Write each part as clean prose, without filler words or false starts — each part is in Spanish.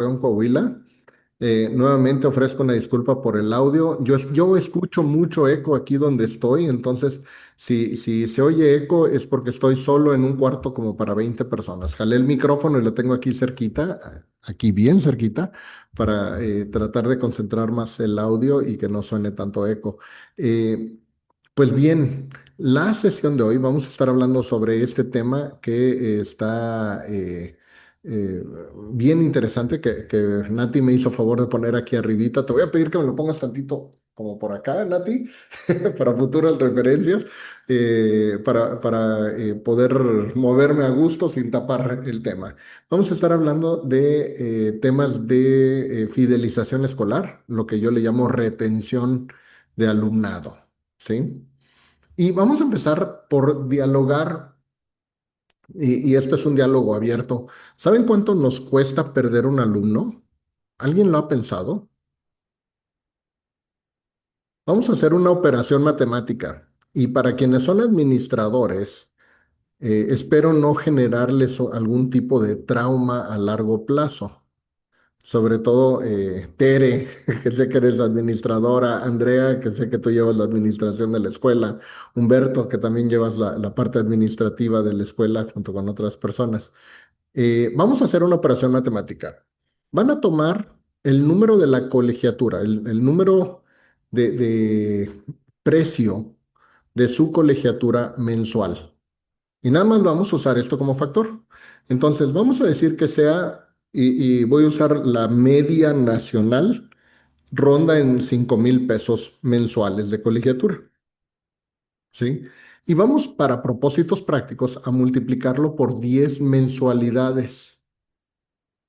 Torreón, Coahuila. Nuevamente ofrezco una disculpa por el audio. Yo escucho mucho eco aquí donde estoy, entonces si se oye eco es porque estoy solo en un cuarto como para 20 personas. Jalé el micrófono y lo tengo aquí cerquita, aquí bien cerquita, para tratar de concentrar más el audio y que no suene tanto eco. Eh, pues bien, la sesión de hoy vamos a estar hablando sobre este tema que está eh, bien interesante, que Nati me hizo favor de poner aquí arribita. Te voy a pedir que me lo pongas tantito como por acá, Nati, para futuras referencias, para poder moverme a gusto sin tapar el tema. Vamos a estar hablando de temas de fidelización escolar, lo que yo le llamo retención de alumnado. ¿Sí? Y vamos a empezar por dialogar, y esto es un diálogo abierto. ¿Saben cuánto nos cuesta perder un alumno? ¿Alguien lo ha pensado? Vamos a hacer una operación matemática. Y para quienes son administradores, espero no generarles algún tipo de trauma a largo plazo. Sobre todo Tere, que sé que eres administradora, Andrea, que sé que tú llevas la administración de la escuela, Humberto, que también llevas la parte administrativa de la escuela junto con otras personas. Vamos a hacer una operación matemática. Van a tomar el número de la colegiatura, el número de precio de su colegiatura mensual. Y nada más vamos a usar esto como factor. Entonces, vamos a decir que sea, y voy a usar la media nacional, ronda en 5,000 pesos mensuales de colegiatura, ¿sí? Y vamos para propósitos prácticos a multiplicarlo por 10 mensualidades,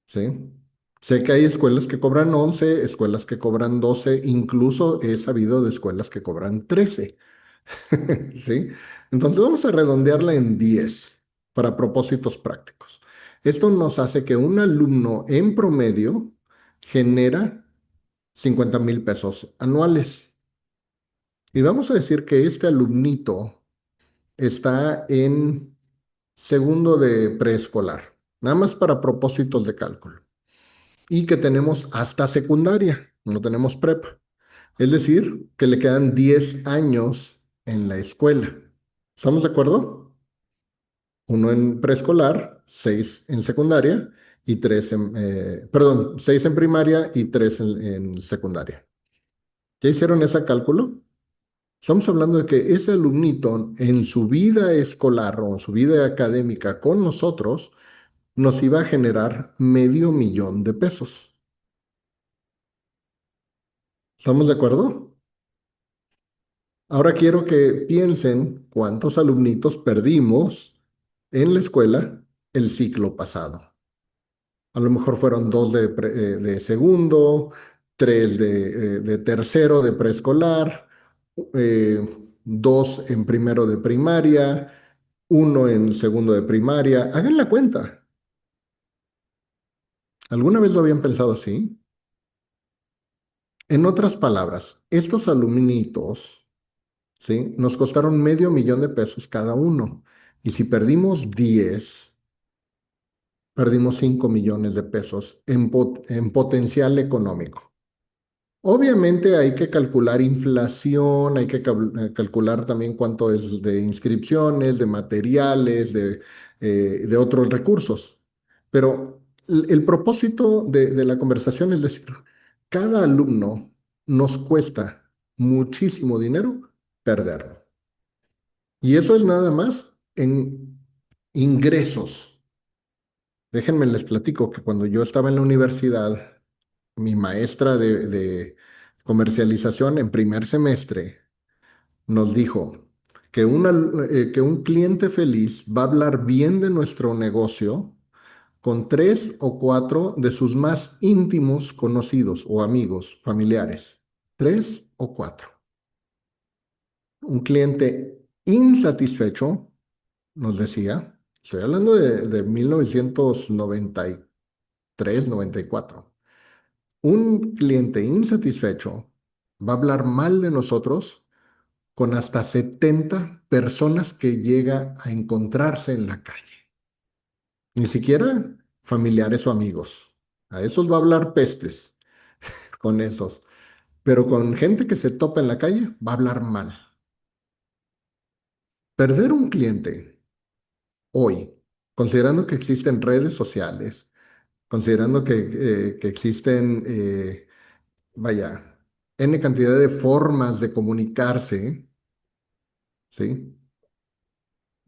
¿sí? Sé que hay escuelas que cobran 11, escuelas que cobran 12, incluso he sabido de escuelas que cobran 13. ¿Sí? Entonces vamos a redondearla en 10 para propósitos prácticos. Esto nos hace que un alumno en promedio genera 50,000 pesos anuales. Y vamos a decir que este alumnito está en segundo de preescolar, nada más para propósitos de cálculo. Y que tenemos hasta secundaria, no tenemos prepa. Es decir, que le quedan 10 años en la escuela. ¿Estamos de acuerdo? Uno en preescolar, 6 en secundaria y perdón, 6 en primaria y 3 en secundaria. ¿Ya hicieron ese cálculo? Estamos hablando de que ese alumnito en su vida escolar o en su vida académica con nosotros nos iba a generar $500,000. ¿Estamos de acuerdo? Ahora quiero que piensen cuántos alumnitos perdimos en la escuela el ciclo pasado. A lo mejor fueron dos de segundo, tres de tercero de preescolar, eh, dos en primero de primaria, uno en segundo de primaria. Hagan la cuenta. ¿Alguna vez lo habían pensado así? En otras palabras, estos alumnitos, ¿sí? Nos costaron $500,000 cada uno. Y si perdimos 10, perdimos 5 millones de pesos en potencial económico. Obviamente hay que calcular inflación, hay que calcular también cuánto es de inscripciones, de materiales, de otros recursos. Pero el propósito de la conversación es decir, cada alumno nos cuesta muchísimo dinero perderlo. Y eso es nada más en ingresos. Déjenme les platico que cuando yo estaba en la universidad, mi maestra de comercialización en primer semestre nos dijo que un cliente feliz va a hablar bien de nuestro negocio con tres o cuatro de sus más íntimos conocidos o amigos, familiares. Tres o cuatro. Un cliente insatisfecho, nos decía, estoy hablando de 1993, 94. Un cliente insatisfecho va a hablar mal de nosotros con hasta 70 personas que llega a encontrarse en la calle. Ni siquiera familiares o amigos. A esos va a hablar pestes con esos. Pero con gente que se topa en la calle, va a hablar mal. Perder un cliente hoy, considerando que existen redes sociales, considerando que existen, vaya, N cantidad de formas de comunicarse, ¿sí?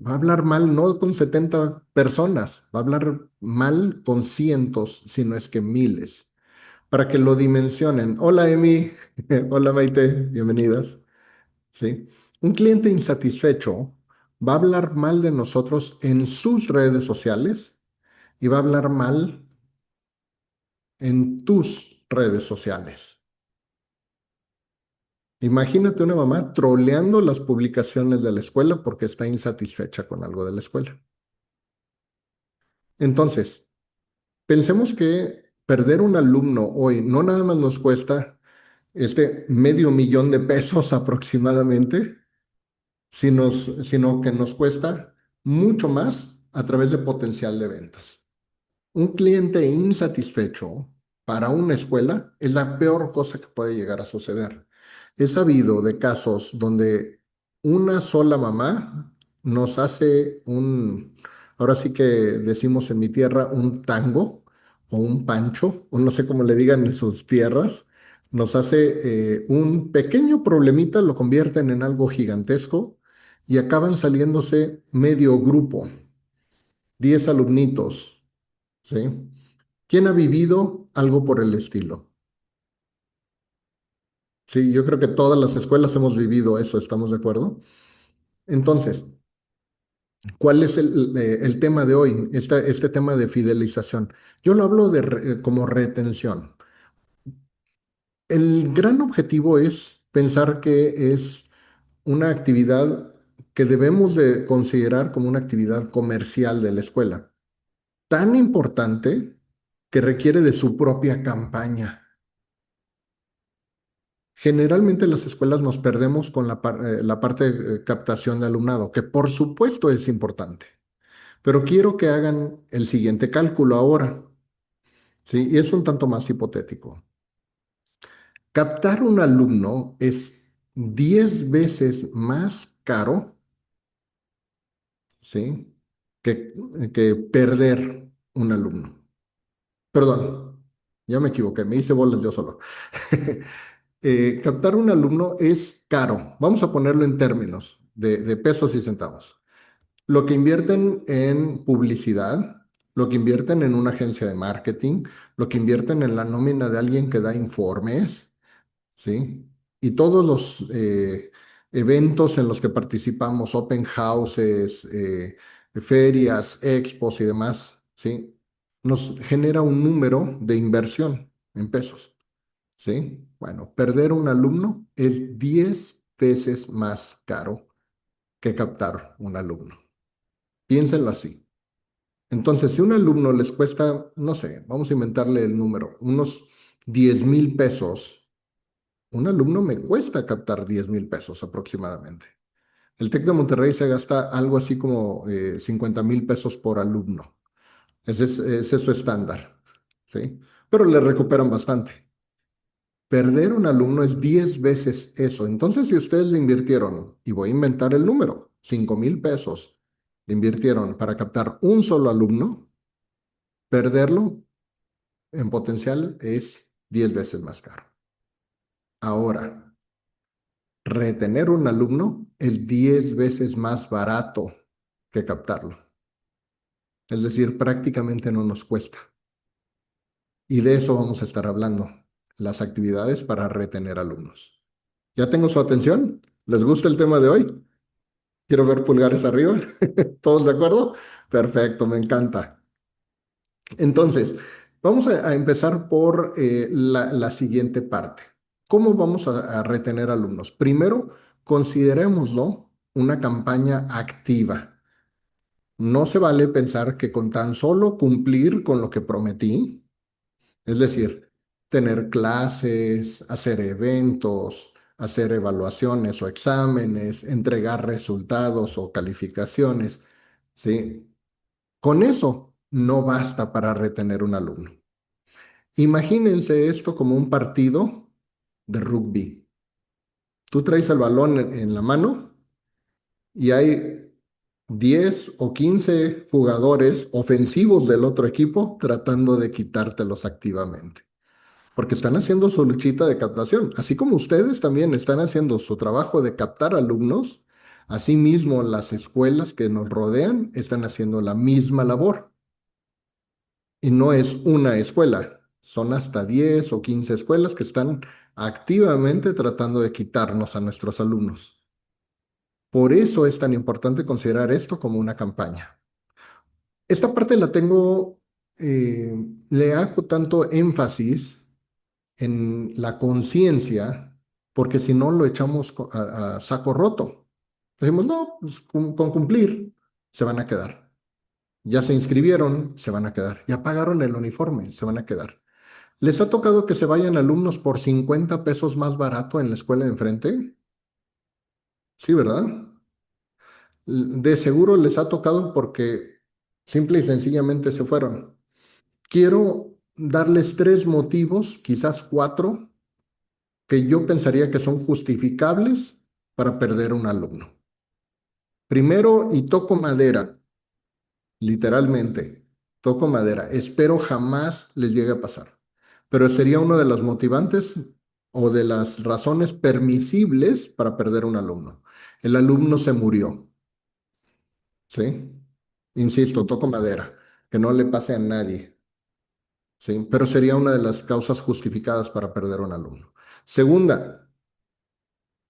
Va a hablar mal no con 70 personas, va a hablar mal con cientos, si no es que miles, para que lo dimensionen. Hola, Emi. Hola, Maite, bienvenidas. ¿Sí? Un cliente insatisfecho va a hablar mal de nosotros en sus redes sociales y va a hablar mal en tus redes sociales. Imagínate una mamá troleando las publicaciones de la escuela porque está insatisfecha con algo de la escuela. Entonces, pensemos que perder un alumno hoy no nada más nos cuesta medio millón de pesos aproximadamente, sino que nos cuesta mucho más a través de potencial de ventas. Un cliente insatisfecho para una escuela es la peor cosa que puede llegar a suceder. He sabido de casos donde una sola mamá nos hace ahora sí que decimos en mi tierra, un tango o un pancho, o no sé cómo le digan en sus tierras, nos hace un pequeño problemita, lo convierten en algo gigantesco y acaban saliéndose medio grupo, 10 alumnitos, ¿sí? ¿Quién ha vivido algo por el estilo? Sí, yo creo que todas las escuelas hemos vivido eso, ¿estamos de acuerdo? Entonces, ¿cuál es el tema de hoy? Este tema de fidelización. Yo lo hablo como retención. El gran objetivo es pensar que es una actividad que debemos de considerar como una actividad comercial de la escuela, tan importante que requiere de su propia campaña. Generalmente en las escuelas nos perdemos con la parte de captación de alumnado, que por supuesto es importante, pero quiero que hagan el siguiente cálculo ahora, ¿sí? Y es un tanto más hipotético. Captar un alumno es 10 veces más caro, ¿sí? Que perder un alumno. Perdón, ya me equivoqué, me hice bolas yo solo. Captar un alumno es caro. Vamos a ponerlo en términos de pesos y centavos. Lo que invierten en publicidad, lo que invierten en una agencia de marketing, lo que invierten en la nómina de alguien que da informes, ¿sí? Y todos los eventos en los que participamos, open houses, ferias, expos y demás, ¿sí? Nos genera un número de inversión en pesos. ¿Sí? Bueno, perder un alumno es 10 veces más caro que captar un alumno. Piénsenlo así. Entonces, si un alumno les cuesta, no sé, vamos a inventarle el número, unos 10,000 pesos, un alumno me cuesta captar 10,000 pesos aproximadamente. El TEC de Monterrey se gasta algo así como 50,000 pesos por alumno. Ese es su estándar, ¿sí? Pero le recuperan bastante. Perder un alumno es 10 veces eso. Entonces, si ustedes le invirtieron, y voy a inventar el número, 5,000 pesos, le invirtieron para captar un solo alumno, perderlo en potencial es 10 veces más caro. Ahora, retener un alumno es 10 veces más barato que captarlo. Es decir, prácticamente no nos cuesta. Y de eso vamos a estar hablando, las actividades para retener alumnos. ¿Ya tengo su atención? ¿Les gusta el tema de hoy? Quiero ver pulgares arriba. ¿Todos de acuerdo? Perfecto, me encanta. Entonces, vamos a empezar por la siguiente parte. ¿Cómo vamos a retener alumnos? Primero, considerémoslo una campaña activa. No se vale pensar que con tan solo cumplir con lo que prometí, es decir, tener clases, hacer eventos, hacer evaluaciones o exámenes, entregar resultados o calificaciones, ¿sí? Con eso no basta para retener un alumno. Imagínense esto como un partido de rugby. Tú traes el balón en la mano y hay 10 o 15 jugadores ofensivos del otro equipo tratando de quitártelos activamente, porque están haciendo su luchita de captación. Así como ustedes también están haciendo su trabajo de captar alumnos, asimismo las escuelas que nos rodean están haciendo la misma labor. Y no es una escuela, son hasta 10 o 15 escuelas que están activamente tratando de quitarnos a nuestros alumnos. Por eso es tan importante considerar esto como una campaña. Esta parte la tengo, le hago tanto énfasis en la conciencia, porque si no lo echamos a saco roto. Decimos, no, pues con cumplir se van a quedar. Ya se inscribieron, se van a quedar. Ya pagaron el uniforme, se van a quedar. ¿Les ha tocado que se vayan alumnos por 50 pesos más barato en la escuela de enfrente? Sí, ¿verdad? De seguro les ha tocado porque simple y sencillamente se fueron. Quiero darles tres motivos, quizás cuatro, que yo pensaría que son justificables para perder un alumno. Primero, y toco madera, literalmente, toco madera. Espero jamás les llegue a pasar, pero sería una de las motivantes o de las razones permisibles para perder un alumno. El alumno se murió, ¿sí? Insisto, toco madera, que no le pase a nadie, ¿sí? Pero sería una de las causas justificadas para perder un alumno. Segunda,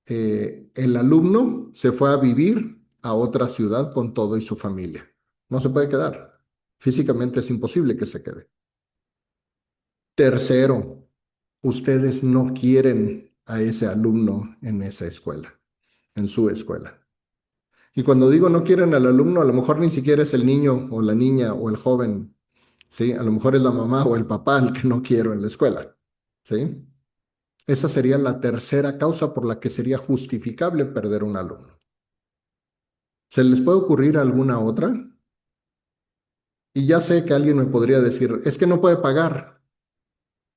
el alumno se fue a vivir a otra ciudad con todo y su familia. No se puede quedar. Físicamente es imposible que se quede. Tercero, ustedes no quieren a ese alumno en esa escuela, en su escuela. Y cuando digo no quieren al alumno, a lo mejor ni siquiera es el niño o la niña o el joven, ¿sí? A lo mejor es la mamá o el papá el que no quiero en la escuela, ¿sí? Esa sería la tercera causa por la que sería justificable perder un alumno. ¿Se les puede ocurrir alguna otra? Y ya sé que alguien me podría decir, es que no puede pagar.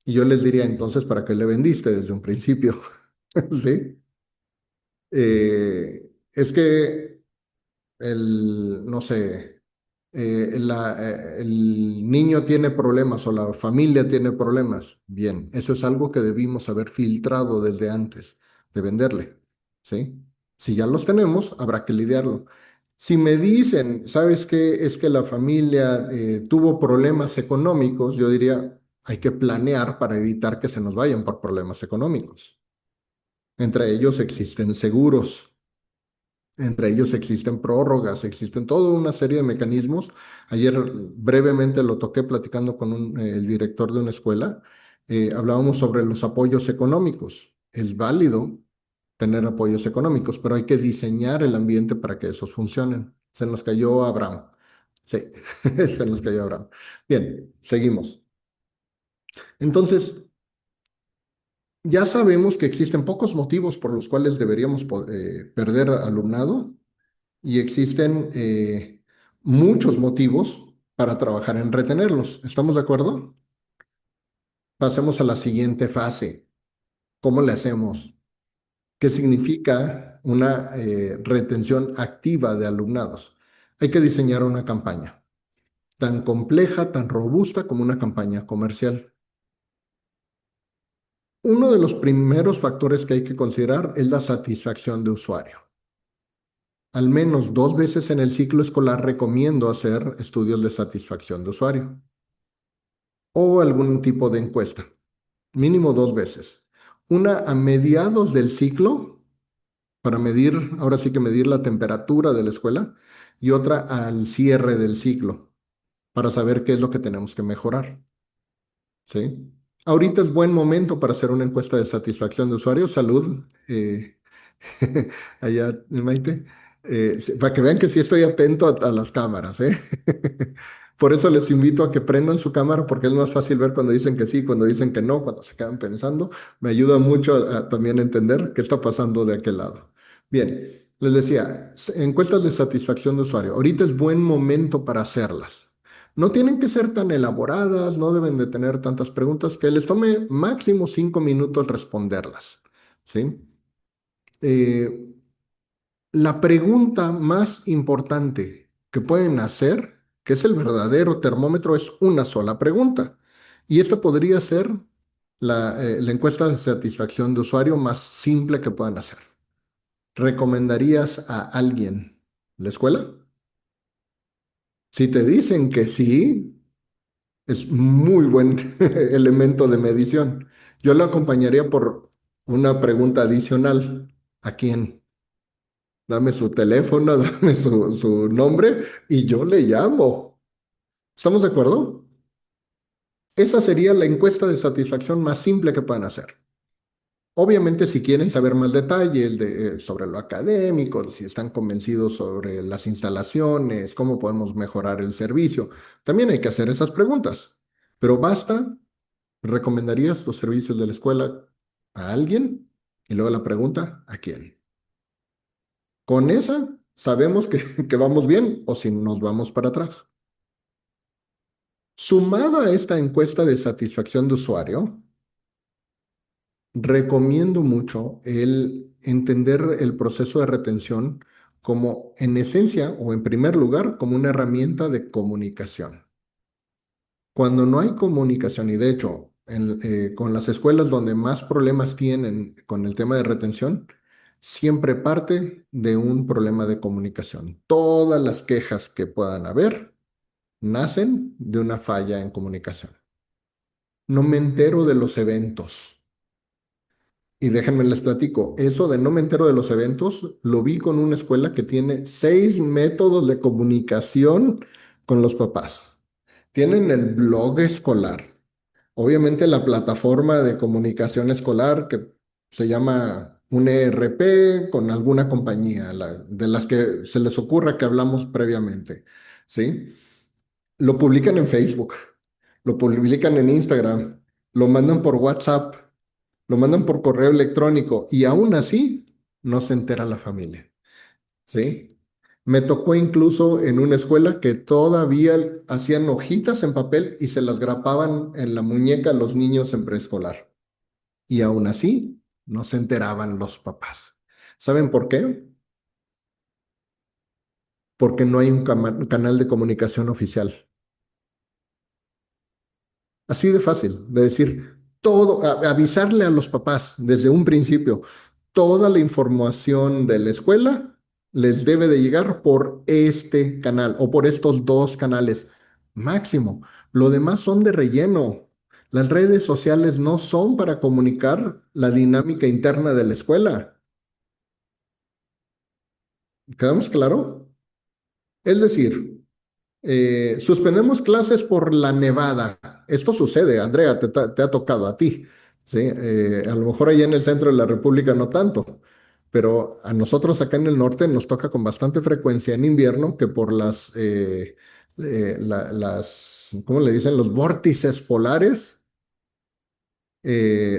Y yo les diría, entonces, ¿para qué le vendiste desde un principio? ¿Sí? Es que no sé, el niño tiene problemas o la familia tiene problemas. Bien, eso es algo que debimos haber filtrado desde antes de venderle, ¿sí? Si ya los tenemos, habrá que lidiarlo. Si me dicen, ¿sabes qué? Es que la familia tuvo problemas económicos, yo diría, hay que planear para evitar que se nos vayan por problemas económicos. Entre ellos existen seguros. Entre ellos existen prórrogas, existen toda una serie de mecanismos. Ayer brevemente lo toqué platicando con el director de una escuela. Hablábamos sobre los apoyos económicos. Es válido tener apoyos económicos, pero hay que diseñar el ambiente para que esos funcionen. Se nos cayó Abraham. Sí, se nos cayó Abraham. Bien, seguimos. Entonces, ya sabemos que existen pocos motivos por los cuales deberíamos perder alumnado y existen muchos motivos para trabajar en retenerlos. ¿Estamos de acuerdo? Pasemos a la siguiente fase. ¿Cómo le hacemos? ¿Qué significa una retención activa de alumnados? Hay que diseñar una campaña tan compleja, tan robusta como una campaña comercial. Uno de los primeros factores que hay que considerar es la satisfacción de usuario. Al menos dos veces en el ciclo escolar recomiendo hacer estudios de satisfacción de usuario o algún tipo de encuesta, mínimo dos veces. Una a mediados del ciclo para medir, ahora sí que medir la temperatura de la escuela, y otra al cierre del ciclo para saber qué es lo que tenemos que mejorar. ¿Sí? Ahorita es buen momento para hacer una encuesta de satisfacción de usuario. Salud, allá, Maite. Sí, para que vean que sí estoy atento a las cámaras, ¿eh? Por eso les invito a que prendan su cámara porque es más fácil ver cuando dicen que sí, cuando dicen que no, cuando se quedan pensando. Me ayuda mucho a también entender qué está pasando de aquel lado. Bien, les decía, encuestas de satisfacción de usuario. Ahorita es buen momento para hacerlas. No tienen que ser tan elaboradas, no deben de tener tantas preguntas, que les tome máximo 5 minutos responderlas, ¿sí? Eh, la pregunta más importante que pueden hacer, que es el verdadero termómetro, es una sola pregunta. Y esta podría ser la encuesta de satisfacción de usuario más simple que puedan hacer. ¿Recomendarías a alguien la escuela? Si te dicen que sí, es muy buen elemento de medición. Yo lo acompañaría por una pregunta adicional. ¿A quién? Dame su teléfono, dame su nombre y yo le llamo. ¿Estamos de acuerdo? Esa sería la encuesta de satisfacción más simple que puedan hacer. Obviamente, si quieren saber más detalles sobre lo académico, si están convencidos sobre las instalaciones, cómo podemos mejorar el servicio, también hay que hacer esas preguntas. Pero basta, ¿recomendarías los servicios de la escuela a alguien? Y luego la pregunta, ¿a quién? Con esa sabemos que vamos bien o si nos vamos para atrás. Sumado a esta encuesta de satisfacción de usuario, recomiendo mucho el entender el proceso de retención como, en esencia o en primer lugar, como una herramienta de comunicación. Cuando no hay comunicación, y de hecho, con las escuelas donde más problemas tienen con el tema de retención, siempre parte de un problema de comunicación. Todas las quejas que puedan haber nacen de una falla en comunicación. No me entero de los eventos. Y déjenme les platico, eso de no me entero de los eventos, lo vi con una escuela que tiene 6 métodos de comunicación con los papás. Tienen el blog escolar, obviamente la plataforma de comunicación escolar que se llama un ERP con alguna compañía, de las que se les ocurra que hablamos previamente, ¿sí? Lo publican en Facebook, lo publican en Instagram, lo mandan por WhatsApp, lo mandan por correo electrónico y aún así no se entera la familia, ¿sí? Me tocó incluso en una escuela que todavía hacían hojitas en papel y se las grapaban en la muñeca a los niños en preescolar. Y aún así no se enteraban los papás. ¿Saben por qué? Porque no hay un canal de comunicación oficial. Así de fácil, de decir todo, avisarle a los papás desde un principio, toda la información de la escuela les debe de llegar por este canal o por estos dos canales máximo. Lo demás son de relleno. Las redes sociales no son para comunicar la dinámica interna de la escuela. ¿Quedamos claro? Es decir, suspendemos clases por la nevada. Esto sucede, Andrea, te ha tocado a ti, ¿sí? A lo mejor allá en el centro de la República no tanto, pero a nosotros acá en el norte nos toca con bastante frecuencia en invierno que por ¿cómo le dicen? Los vórtices polares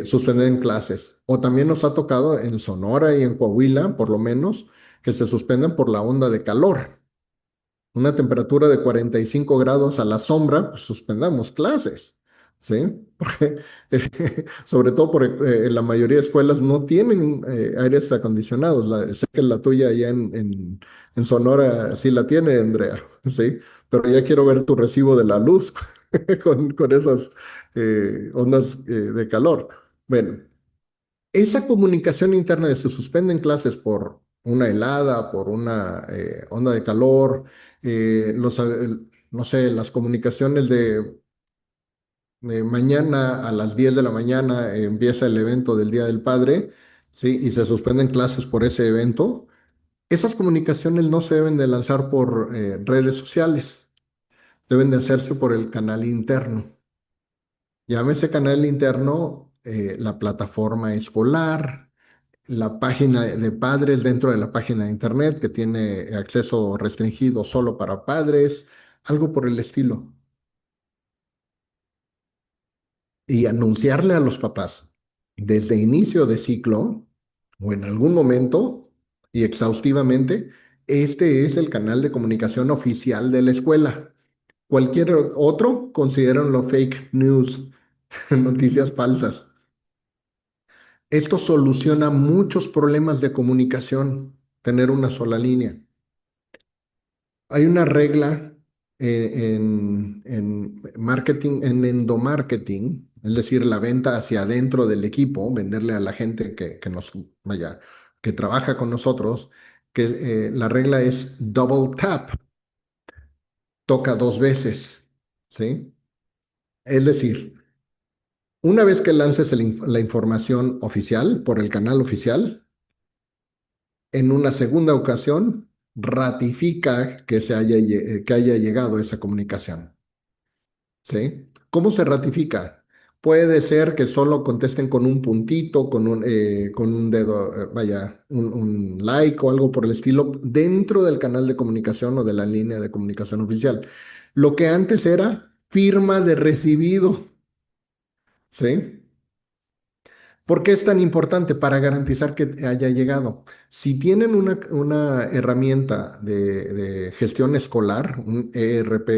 suspenden clases. O también nos ha tocado en Sonora y en Coahuila, por lo menos, que se suspenden por la onda de calor. Una temperatura de 45 grados a la sombra, pues suspendamos clases, ¿sí? Porque, sobre todo porque la mayoría de escuelas no tienen aires acondicionados. Sé que la tuya allá en Sonora sí la tiene, Andrea, ¿sí? Pero ya quiero ver tu recibo de la luz con esas ondas de calor. Bueno, esa comunicación interna de se suspenden clases por una helada, por una onda de calor, no sé, las comunicaciones de mañana a las 10 de la mañana empieza el evento del Día del Padre, ¿sí? Y se suspenden clases por ese evento. Esas comunicaciones no se deben de lanzar por redes sociales, deben de hacerse por el canal interno. Llámese canal interno la plataforma escolar, la página de padres dentro de la página de internet que tiene acceso restringido solo para padres, algo por el estilo. Y anunciarle a los papás desde inicio de ciclo o en algún momento y exhaustivamente, este es el canal de comunicación oficial de la escuela. Cualquier otro considérenlo fake news, noticias falsas. Esto soluciona muchos problemas de comunicación, tener una sola línea. Hay una regla en marketing, en endomarketing, es decir, la venta hacia adentro del equipo, venderle a la gente que nos, vaya, que trabaja con nosotros, que la regla es double tap, toca dos veces, ¿sí? Es decir, una vez que lances la información oficial por el canal oficial, en una segunda ocasión ratifica que que haya llegado esa comunicación. ¿Sí? ¿Cómo se ratifica? Puede ser que solo contesten con un puntito, con un dedo, vaya, un like o algo por el estilo dentro del canal de comunicación o de la línea de comunicación oficial. Lo que antes era firma de recibido, ¿sí? ¿Por qué es tan importante? Para garantizar que haya llegado. Si tienen una herramienta de gestión escolar, un ERP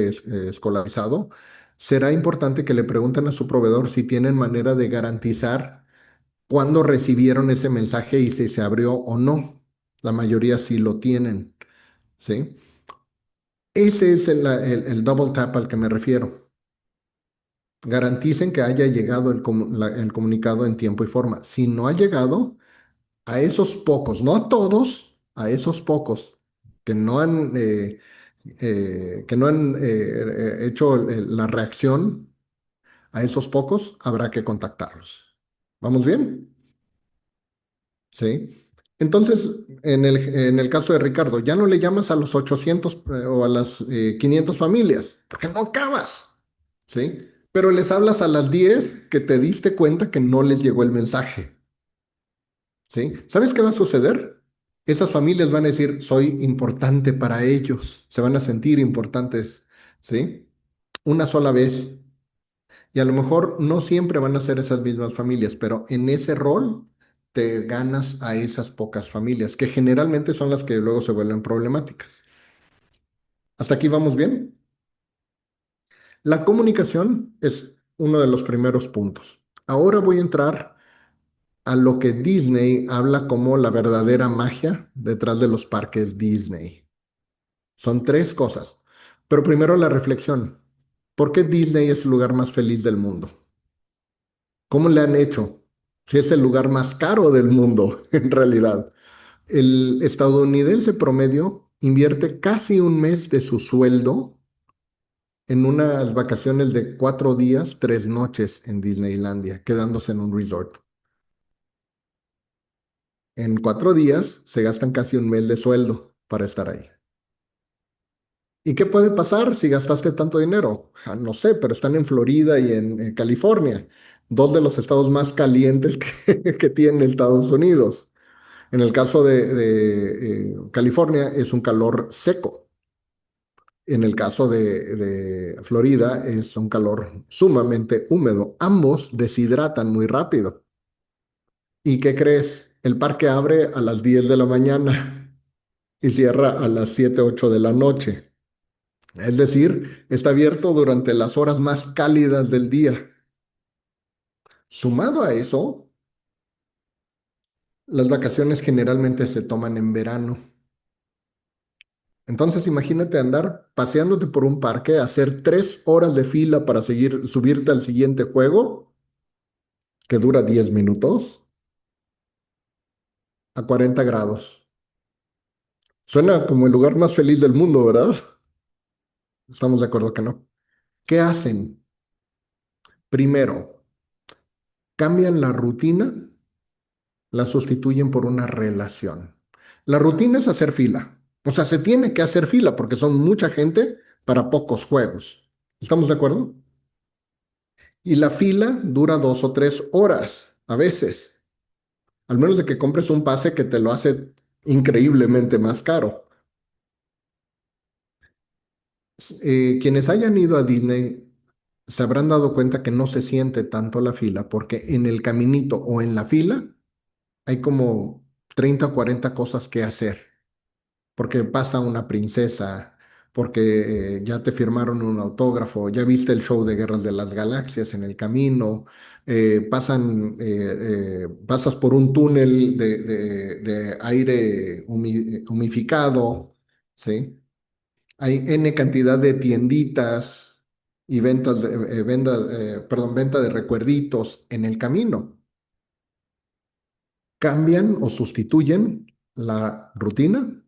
escolarizado, será importante que le pregunten a su proveedor si tienen manera de garantizar cuándo recibieron ese mensaje y si se abrió o no. La mayoría sí lo tienen, ¿sí? Ese es el double tap al que me refiero. Garanticen que haya llegado el comunicado en tiempo y forma. Si no ha llegado, a esos pocos, no a todos, a esos pocos que no han hecho la reacción, a esos pocos habrá que contactarlos. ¿Vamos bien? Sí. Entonces, en el caso de Ricardo, ya no le llamas a los 800 o a las 500 familias, porque no acabas, ¿sí? Pero les hablas a las 10 que te diste cuenta que no les llegó el mensaje. ¿Sí? ¿Sabes qué va a suceder? Esas familias van a decir, soy importante para ellos, se van a sentir importantes, ¿sí? Una sola vez. Y a lo mejor no siempre van a ser esas mismas familias, pero en ese rol te ganas a esas pocas familias, que generalmente son las que luego se vuelven problemáticas. ¿Hasta aquí vamos bien? La comunicación es uno de los primeros puntos. Ahora voy a entrar a lo que Disney habla como la verdadera magia detrás de los parques Disney. Son tres cosas. Pero primero la reflexión. ¿Por qué Disney es el lugar más feliz del mundo? ¿Cómo le han hecho? Si es el lugar más caro del mundo, en realidad. El estadounidense promedio invierte casi un mes de su sueldo en unas vacaciones de 4 días, 3 noches en Disneylandia, quedándose en un resort. En 4 días se gastan casi un mes de sueldo para estar ahí. ¿Y qué puede pasar si gastaste tanto dinero? Ah, no sé, pero están en Florida y en California, dos de los estados más calientes que tiene Estados Unidos. En el caso de California es un calor seco. En el caso de Florida es un calor sumamente húmedo. Ambos deshidratan muy rápido. ¿Y qué crees? El parque abre a las 10 de la mañana y cierra a las 7, 8 de la noche. Es decir, está abierto durante las horas más cálidas del día. Sumado a eso, las vacaciones generalmente se toman en verano. Entonces imagínate andar paseándote por un parque, hacer 3 horas de fila para subirte al siguiente juego, que dura 10 minutos, a 40 grados. Suena como el lugar más feliz del mundo, ¿verdad? Estamos de acuerdo que no. ¿Qué hacen? Primero, cambian la rutina, la sustituyen por una relación. La rutina es hacer fila. O sea, se tiene que hacer fila porque son mucha gente para pocos juegos. ¿Estamos de acuerdo? Y la fila dura 2 o 3 horas a veces, al menos de que compres un pase que te lo hace increíblemente más caro. Quienes hayan ido a Disney se habrán dado cuenta que no se siente tanto la fila porque en el caminito o en la fila hay como 30 o 40 cosas que hacer. Porque pasa una princesa, porque ya te firmaron un autógrafo, ya viste el show de Guerras de las Galaxias en el camino, pasas por un túnel de aire humificado, ¿sí? Hay N cantidad de tienditas y venta de recuerditos en el camino. Cambian o sustituyen la rutina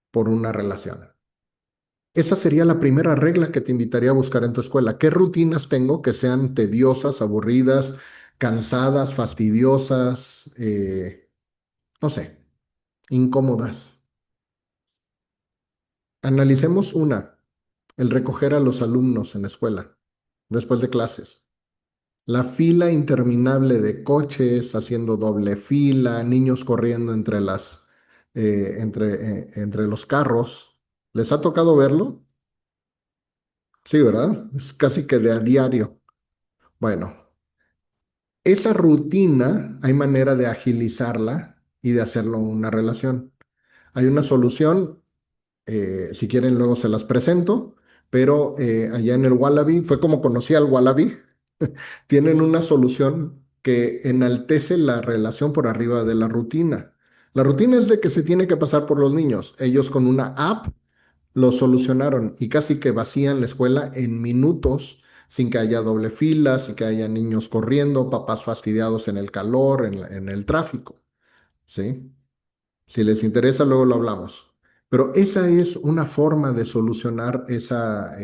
por una relación. Esa sería la primera regla que te invitaría a buscar en tu escuela. ¿Qué rutinas tengo que sean tediosas, aburridas, cansadas, fastidiosas, no sé, incómodas? Analicemos una, el recoger a los alumnos en la escuela después de clases. La fila interminable de coches haciendo doble fila, niños corriendo entre los carros. ¿Les ha tocado verlo? Sí, ¿verdad? Es casi que de a diario. Bueno, esa rutina hay manera de agilizarla y de hacerlo una relación. Hay una solución, si quieren luego se las presento, pero allá en el Wallaby, fue como conocí al Wallaby, tienen una solución que enaltece la relación por arriba de la rutina. La rutina es de que se tiene que pasar por los niños. Ellos con una app lo solucionaron y casi que vacían la escuela en minutos sin que haya doble fila, sin que haya niños corriendo, papás fastidiados en el calor, en el tráfico, ¿sí? Si les interesa, luego lo hablamos. Pero esa es una forma de solucionar esa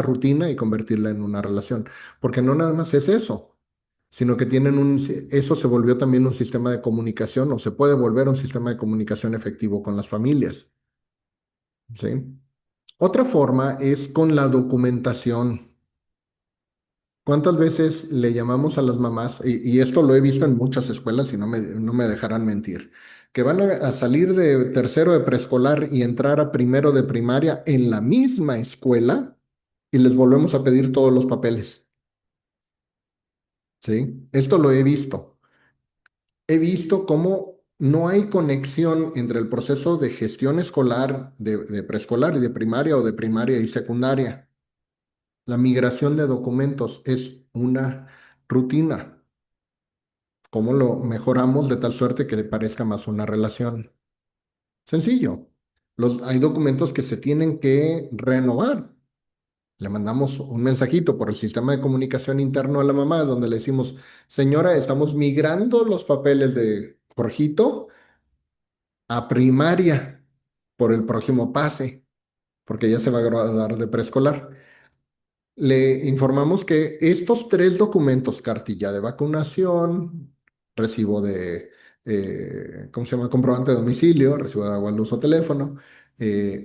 rutina y convertirla en una relación. Porque no nada más es eso, sino que eso se volvió también un sistema de comunicación o se puede volver un sistema de comunicación efectivo con las familias, ¿sí? Otra forma es con la documentación. ¿Cuántas veces le llamamos a las mamás? Y esto lo he visto en muchas escuelas y no me dejarán mentir, que van a salir de tercero de preescolar y entrar a primero de primaria en la misma escuela y les volvemos a pedir todos los papeles, ¿sí? Esto lo he visto. He visto cómo no hay conexión entre el proceso de gestión escolar, de preescolar y de primaria o de primaria y secundaria. La migración de documentos es una rutina. ¿Cómo lo mejoramos de tal suerte que le parezca más una relación? Sencillo. Hay documentos que se tienen que renovar. Le mandamos un mensajito por el sistema de comunicación interno a la mamá donde le decimos, señora, estamos migrando los papeles de Jorgito a primaria por el próximo pase, porque ya se va a graduar de preescolar. Le informamos que estos tres documentos, cartilla de vacunación, recibo ¿cómo se llama? Comprobante de domicilio, recibo de agua, luz o teléfono,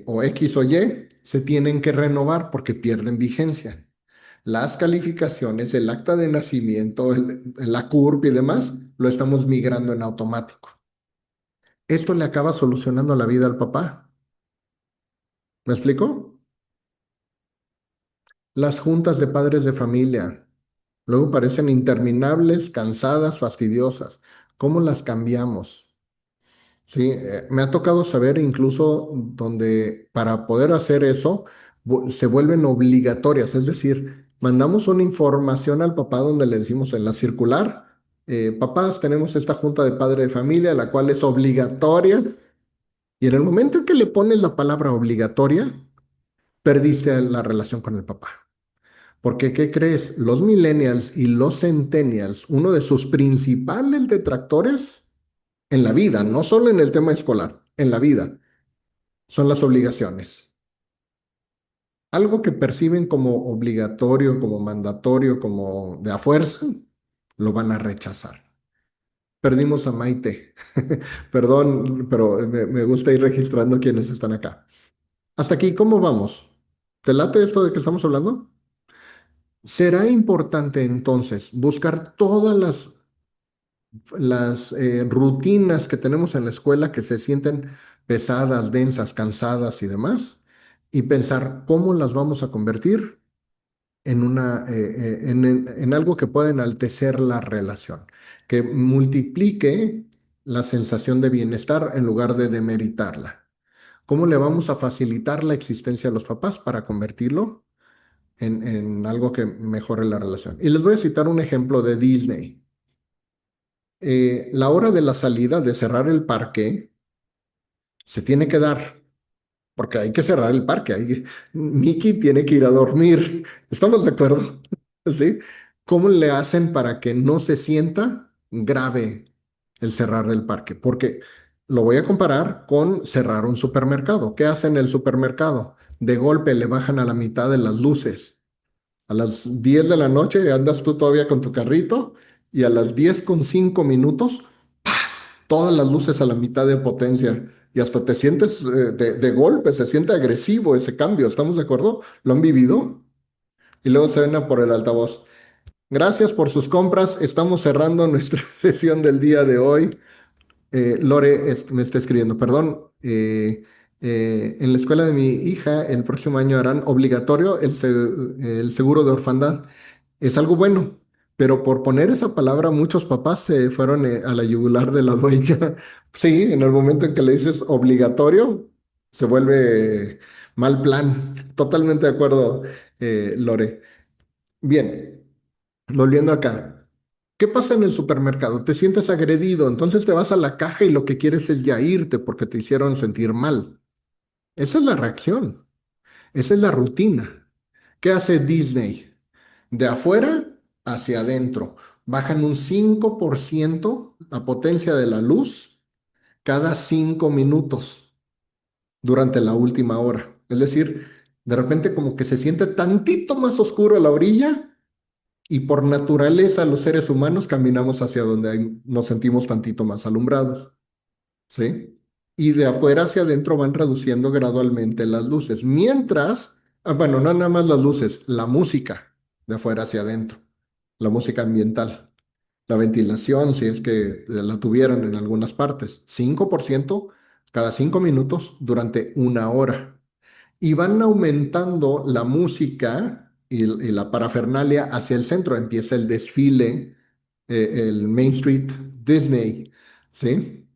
o X o Y, se tienen que renovar porque pierden vigencia. Las calificaciones, el acta de nacimiento, la CURP y demás, lo estamos migrando en automático. Esto le acaba solucionando la vida al papá. ¿Me explico? Las juntas de padres de familia. Luego parecen interminables, cansadas, fastidiosas. ¿Cómo las cambiamos? Sí, me ha tocado saber incluso donde para poder hacer eso se vuelven obligatorias, es decir, mandamos una información al papá donde le decimos en la circular, papás, tenemos esta junta de padre de familia, la cual es obligatoria, y en el momento en que le pones la palabra obligatoria, perdiste la relación con el papá. Porque, ¿qué crees? Los millennials y los centennials, uno de sus principales detractores en la vida, no solo en el tema escolar, en la vida, son las obligaciones. Algo que perciben como obligatorio, como mandatorio, como de a fuerza, lo van a rechazar. Perdimos a Maite. Perdón, pero me gusta ir registrando quienes están acá. Hasta aquí, ¿cómo vamos? ¿Te late esto de que estamos hablando? Será importante entonces buscar todas las rutinas que tenemos en la escuela que se sienten pesadas, densas, cansadas y demás, y pensar cómo las vamos a convertir en algo que pueda enaltecer la relación, que multiplique la sensación de bienestar en lugar de demeritarla. ¿Cómo le vamos a facilitar la existencia de los papás para convertirlo en algo que mejore la relación? Y les voy a citar un ejemplo de Disney. La hora de la salida, de cerrar el parque, se tiene que dar, porque hay que cerrar el parque. Mickey tiene que ir a dormir. ¿Estamos de acuerdo? ¿Sí? ¿Cómo le hacen para que no se sienta grave el cerrar el parque? Porque lo voy a comparar con cerrar un supermercado. ¿Qué hacen en el supermercado? De golpe le bajan a la mitad de las luces. A las 10 de la noche andas tú todavía con tu carrito y a las 10:05 todas las luces a la mitad de potencia y hasta te sientes de golpe, se siente agresivo ese cambio, ¿estamos de acuerdo? ¿Lo han vivido? Y luego se ven a por el altavoz. Gracias por sus compras, estamos cerrando nuestra sesión del día de hoy. Lore me está escribiendo, perdón. En la escuela de mi hija, el próximo año harán obligatorio el seguro de orfandad. Es algo bueno, pero por poner esa palabra, muchos papás se fueron a la yugular de la dueña. Sí, en el momento en que le dices obligatorio, se vuelve mal plan. Totalmente de acuerdo, Lore. Bien, volviendo acá. ¿Qué pasa en el supermercado? Te sientes agredido, entonces te vas a la caja y lo que quieres es ya irte porque te hicieron sentir mal. Esa es la reacción, esa es la rutina. ¿Qué hace Disney? De afuera hacia adentro. Bajan un 5% la potencia de la luz cada 5 minutos durante la última hora. Es decir, de repente como que se siente tantito más oscuro a la orilla y por naturaleza los seres humanos caminamos hacia donde nos sentimos tantito más alumbrados, ¿sí? Y de afuera hacia adentro van reduciendo gradualmente las luces, mientras, bueno, no nada más las luces, la música de afuera hacia adentro, la música ambiental, la ventilación, si es que la tuvieran en algunas partes, 5% cada 5 minutos durante una hora y van aumentando la música y la parafernalia hacia el centro. Empieza el desfile, el Main Street Disney, ¿sí?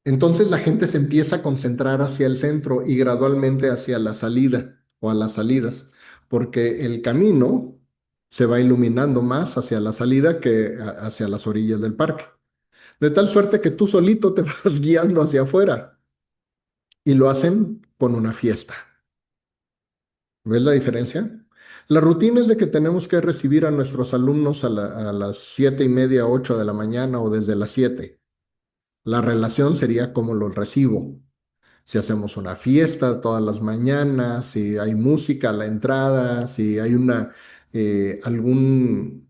Entonces la gente se empieza a concentrar hacia el centro y gradualmente hacia la salida o a las salidas, porque el camino se va iluminando más hacia la salida que hacia las orillas del parque. De tal suerte que tú solito te vas guiando hacia afuera y lo hacen con una fiesta. ¿Ves la diferencia? La rutina es de que tenemos que recibir a nuestros alumnos a las 7:30, 8 de la mañana o desde las 7. La relación sería cómo los recibo. Si hacemos una fiesta todas las mañanas, si hay música a la entrada, si hay algún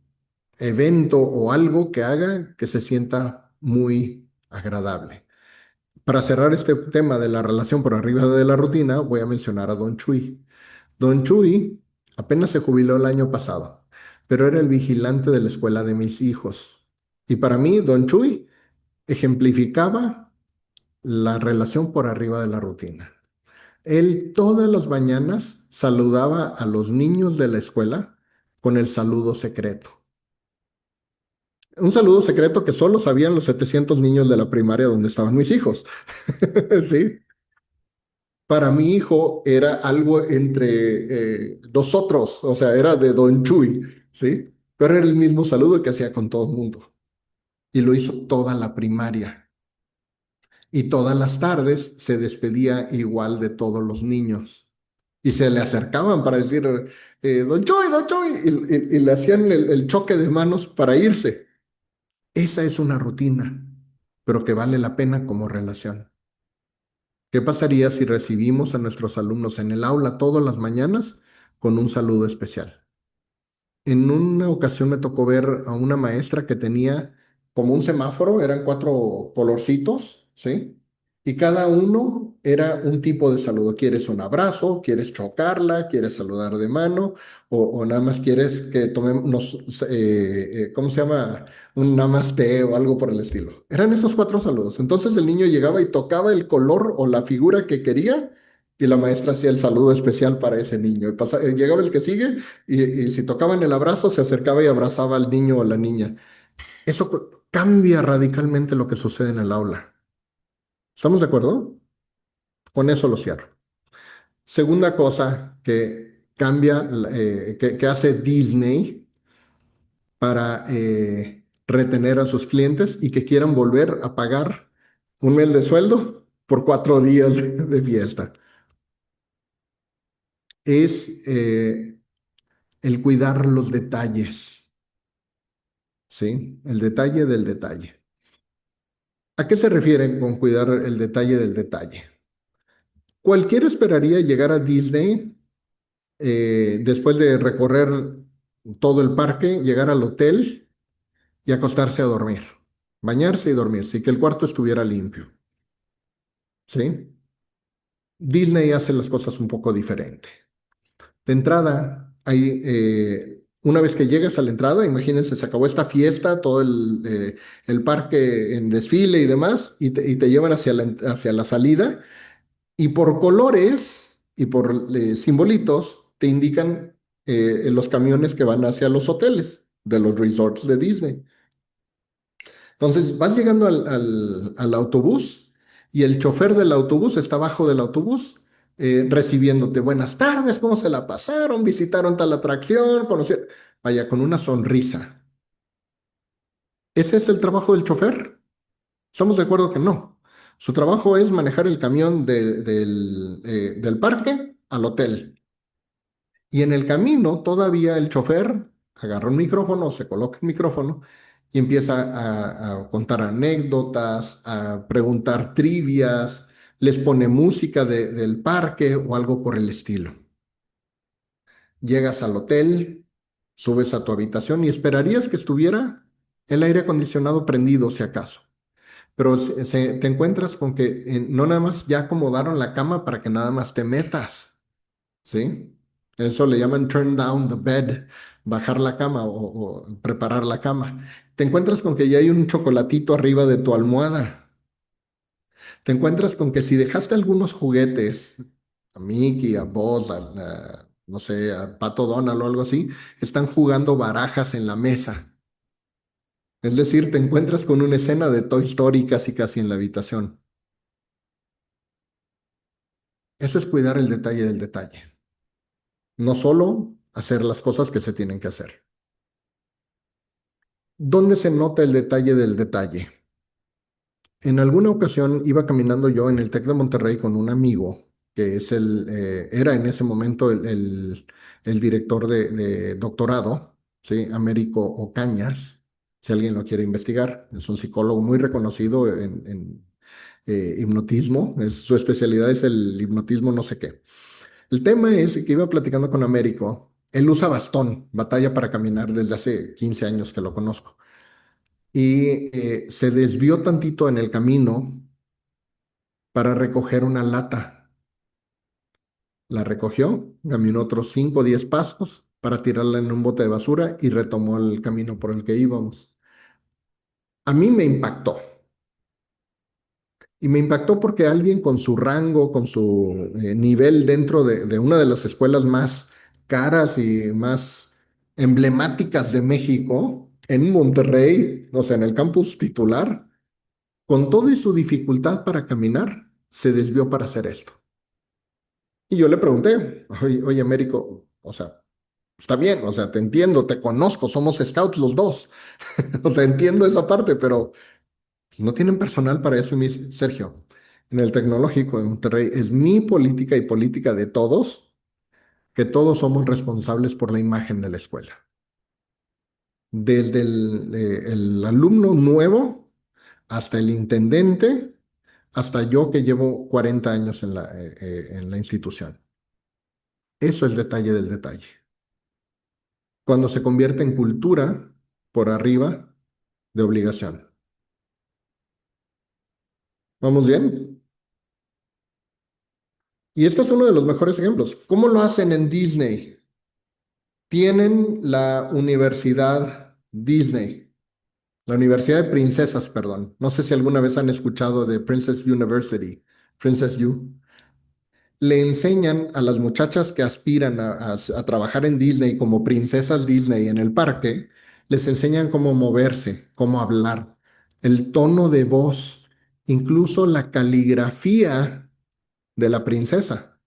evento o algo que haga que se sienta muy agradable. Para cerrar este tema de la relación por arriba de la rutina, voy a mencionar a Don Chuy. Don Chuy apenas se jubiló el año pasado, pero era el vigilante de la escuela de mis hijos. Y para mí, Don Chuy ejemplificaba la relación por arriba de la rutina. Él todas las mañanas saludaba a los niños de la escuela con el saludo secreto. Un saludo secreto que solo sabían los 700 niños de la primaria donde estaban mis hijos. ¿Sí? Para mi hijo era algo entre nosotros, o sea, era de Don Chuy, ¿sí? Pero era el mismo saludo que hacía con todo el mundo. Y lo hizo toda la primaria. Y todas las tardes se despedía igual de todos los niños. Y se le acercaban para decir, Don Chuy, y le hacían el choque de manos para irse. Esa es una rutina, pero que vale la pena como relación. ¿Qué pasaría si recibimos a nuestros alumnos en el aula todas las mañanas con un saludo especial? En una ocasión me tocó ver a una maestra que tenía como un semáforo, eran 4 colorcitos, ¿sí? Y cada uno era un tipo de saludo. ¿Quieres un abrazo? ¿Quieres chocarla? ¿Quieres saludar de mano? ¿O nada más quieres que tomemos, ¿cómo se llama? Un namaste o algo por el estilo. Eran esos 4 saludos. Entonces el niño llegaba y tocaba el color o la figura que quería y la maestra hacía el saludo especial para ese niño. Llegaba el que sigue y si tocaban el abrazo, se acercaba y abrazaba al niño o la niña. Eso cambia radicalmente lo que sucede en el aula. ¿Estamos de acuerdo? Con eso lo cierro. Segunda cosa que cambia, que hace Disney para retener a sus clientes y que quieran volver a pagar un mes de sueldo por 4 días de fiesta. Es el cuidar los detalles, ¿sí? El detalle del detalle. ¿A qué se refiere con cuidar el detalle del detalle? Cualquiera esperaría llegar a Disney después de recorrer todo el parque, llegar al hotel y acostarse a dormir, bañarse y dormirse, y que el cuarto estuviera limpio, ¿sí? Disney hace las cosas un poco diferente. De entrada, una vez que llegas a la entrada, imagínense, se acabó esta fiesta, todo el parque en desfile y demás, y te llevan hacia la salida, y por colores y por simbolitos te indican los camiones que van hacia los hoteles de los resorts de Disney. Entonces vas llegando al autobús y el chofer del autobús está abajo del autobús recibiéndote. Buenas tardes, ¿cómo se la pasaron? ¿Visitaron tal atracción? ¿Conocieron? Vaya, con una sonrisa. ¿Ese es el trabajo del chofer? ¿Estamos de acuerdo que no? Su trabajo es manejar el camión del parque al hotel. Y en el camino todavía el chofer agarra un micrófono, se coloca el micrófono y empieza a contar anécdotas, a preguntar trivias, les pone música del parque o algo por el estilo. Llegas al hotel, subes a tu habitación y esperarías que estuviera el aire acondicionado prendido si acaso. Pero te encuentras con que no nada más ya acomodaron la cama para que nada más te metas. ¿Sí? Eso le llaman turn down the bed, bajar la cama o preparar la cama. Te encuentras con que ya hay un chocolatito arriba de tu almohada. Te encuentras con que si dejaste algunos juguetes, a Mickey, a Buzz, no sé, a Pato Donald o algo así, están jugando barajas en la mesa. Es decir, te encuentras con una escena de Toy Story casi casi en la habitación. Eso es cuidar el detalle del detalle. No solo hacer las cosas que se tienen que hacer. ¿Dónde se nota el detalle del detalle? En alguna ocasión iba caminando yo en el TEC de Monterrey con un amigo que era en ese momento el director de doctorado, ¿sí? Américo Ocañas, si alguien lo quiere investigar. Es un psicólogo muy reconocido en hipnotismo. Su especialidad es el hipnotismo no sé qué. El tema es que iba platicando con Américo. Él usa bastón, batalla para caminar desde hace 15 años que lo conozco y se desvió tantito en el camino para recoger una lata. La recogió, caminó otros 5 o 10 pasos para tirarla en un bote de basura y retomó el camino por el que íbamos. A mí me impactó. Y me impactó porque alguien con su rango, con su nivel dentro de una de las escuelas más caras y más emblemáticas de México, en Monterrey, o sea, en el campus titular, con todo y su dificultad para caminar, se desvió para hacer esto. Y yo le pregunté, oye, oye, Américo, o sea, está bien, o sea, te entiendo, te conozco, somos scouts los dos, o sea, entiendo esa parte, pero no tienen personal para eso. Y me dice, Sergio, en el tecnológico de Monterrey es mi política y política de todos, que todos somos responsables por la imagen de la escuela. Desde el alumno nuevo hasta el intendente hasta yo que llevo 40 años en la institución. Eso es el detalle del detalle. Cuando se convierte en cultura por arriba de obligación. ¿Vamos bien? Y este es uno de los mejores ejemplos. ¿Cómo lo hacen en Disney? Tienen la Universidad Disney, la Universidad de Princesas, perdón. No sé si alguna vez han escuchado de Princess University, Princess U. Le enseñan a las muchachas que aspiran a trabajar en Disney como princesas Disney en el parque, les enseñan cómo moverse, cómo hablar, el tono de voz, incluso la caligrafía de la princesa.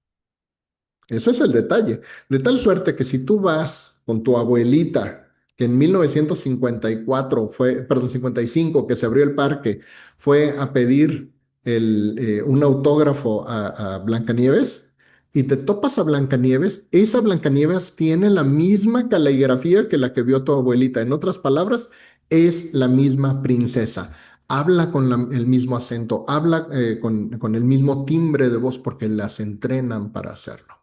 Eso es el detalle. De tal suerte que si tú vas con tu abuelita, que en 1954 fue, perdón, 55, que se abrió el parque, fue a pedir un autógrafo a Blancanieves, y te topas a Blancanieves, esa Blancanieves tiene la misma caligrafía que la que vio tu abuelita. En otras palabras, es la misma princesa. Habla con el mismo acento, habla con el mismo timbre de voz porque las entrenan para hacerlo.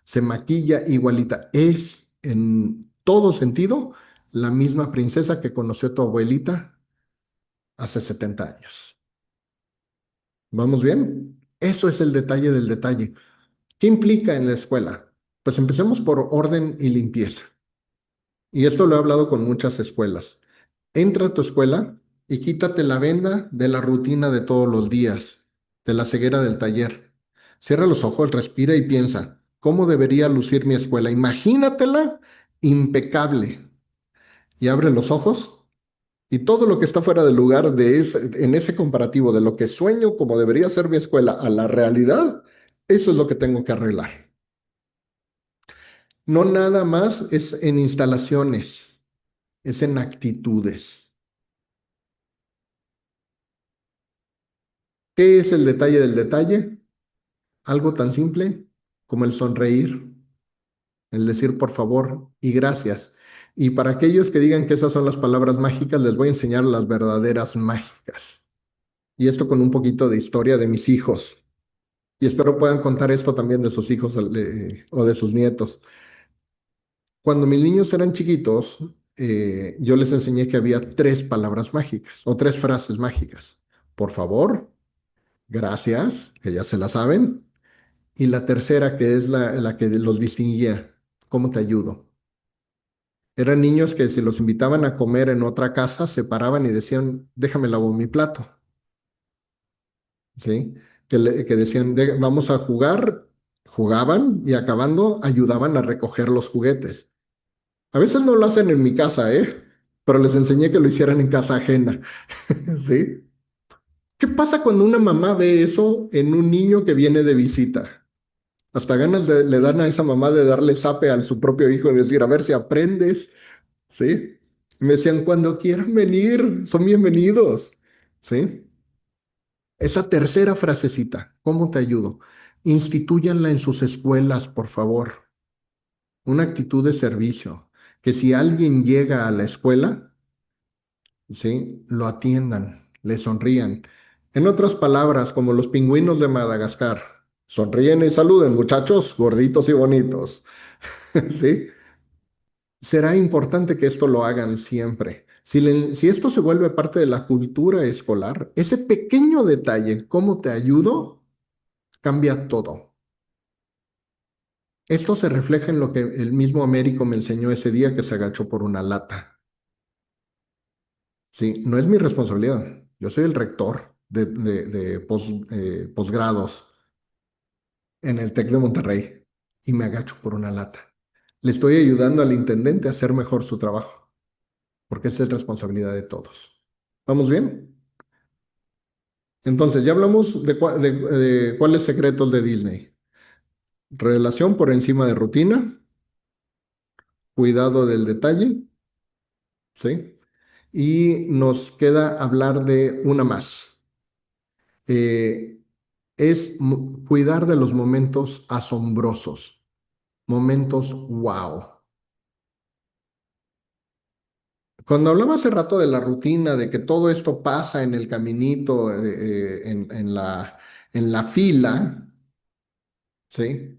Se maquilla igualita. Es en todo sentido la misma princesa que conoció tu abuelita hace 70 años. ¿Vamos bien? Eso es el detalle del detalle. ¿Qué implica en la escuela? Pues empecemos por orden y limpieza. Y esto lo he hablado con muchas escuelas. Entra a tu escuela y quítate la venda de la rutina de todos los días, de la ceguera del taller. Cierra los ojos, respira y piensa, ¿cómo debería lucir mi escuela? Imagínatela impecable. Y abre los ojos y todo lo que está fuera del lugar en ese comparativo de lo que sueño como debería ser mi escuela a la realidad, eso es lo que tengo que arreglar. No nada más es en instalaciones, es en actitudes. ¿Qué es el detalle del detalle? Algo tan simple como el sonreír, el decir por favor y gracias. Y para aquellos que digan que esas son las palabras mágicas, les voy a enseñar las verdaderas mágicas. Y esto con un poquito de historia de mis hijos. Y espero puedan contar esto también de sus hijos o de sus nietos. Cuando mis niños eran chiquitos, yo les enseñé que había tres palabras mágicas o tres frases mágicas. Por favor, gracias, que ya se la saben. Y la tercera, que es la que los distinguía, ¿cómo te ayudo? Eran niños que si los invitaban a comer en otra casa, se paraban y decían, déjame lavar mi plato, ¿sí? Que decían, vamos a jugar, jugaban y acabando ayudaban a recoger los juguetes. A veces no lo hacen en mi casa, ¿eh? Pero les enseñé que lo hicieran en casa ajena, ¿sí? ¿Qué pasa cuando una mamá ve eso en un niño que viene de visita? Hasta ganas le dan a esa mamá de darle zape a su propio hijo y decir, a ver si aprendes, ¿sí? Me decían, cuando quieran venir, son bienvenidos, ¿sí? Esa tercera frasecita, ¿cómo te ayudo? Institúyanla en sus escuelas, por favor. Una actitud de servicio, que si alguien llega a la escuela, ¿sí? Lo atiendan, le sonrían. En otras palabras, como los pingüinos de Madagascar, sonríen y saluden, muchachos, gorditos y bonitos, ¿sí? Será importante que esto lo hagan siempre. Si esto se vuelve parte de la cultura escolar, ese pequeño detalle, ¿cómo te ayudo? Cambia todo. Esto se refleja en lo que el mismo Américo me enseñó ese día que se agachó por una lata. Sí, no es mi responsabilidad. Yo soy el rector de posgrados en el TEC de Monterrey y me agacho por una lata. Le estoy ayudando al intendente a hacer mejor su trabajo, porque esa es responsabilidad de todos. ¿Vamos bien? Entonces, ya hablamos de cuáles secretos de Disney. Relación por encima de rutina, cuidado del detalle, ¿sí? Y nos queda hablar de una más. Eh, cuidar de los momentos asombrosos, momentos wow. Cuando hablaba hace rato de la rutina, de que todo esto pasa en el caminito, en la fila, ¿sí?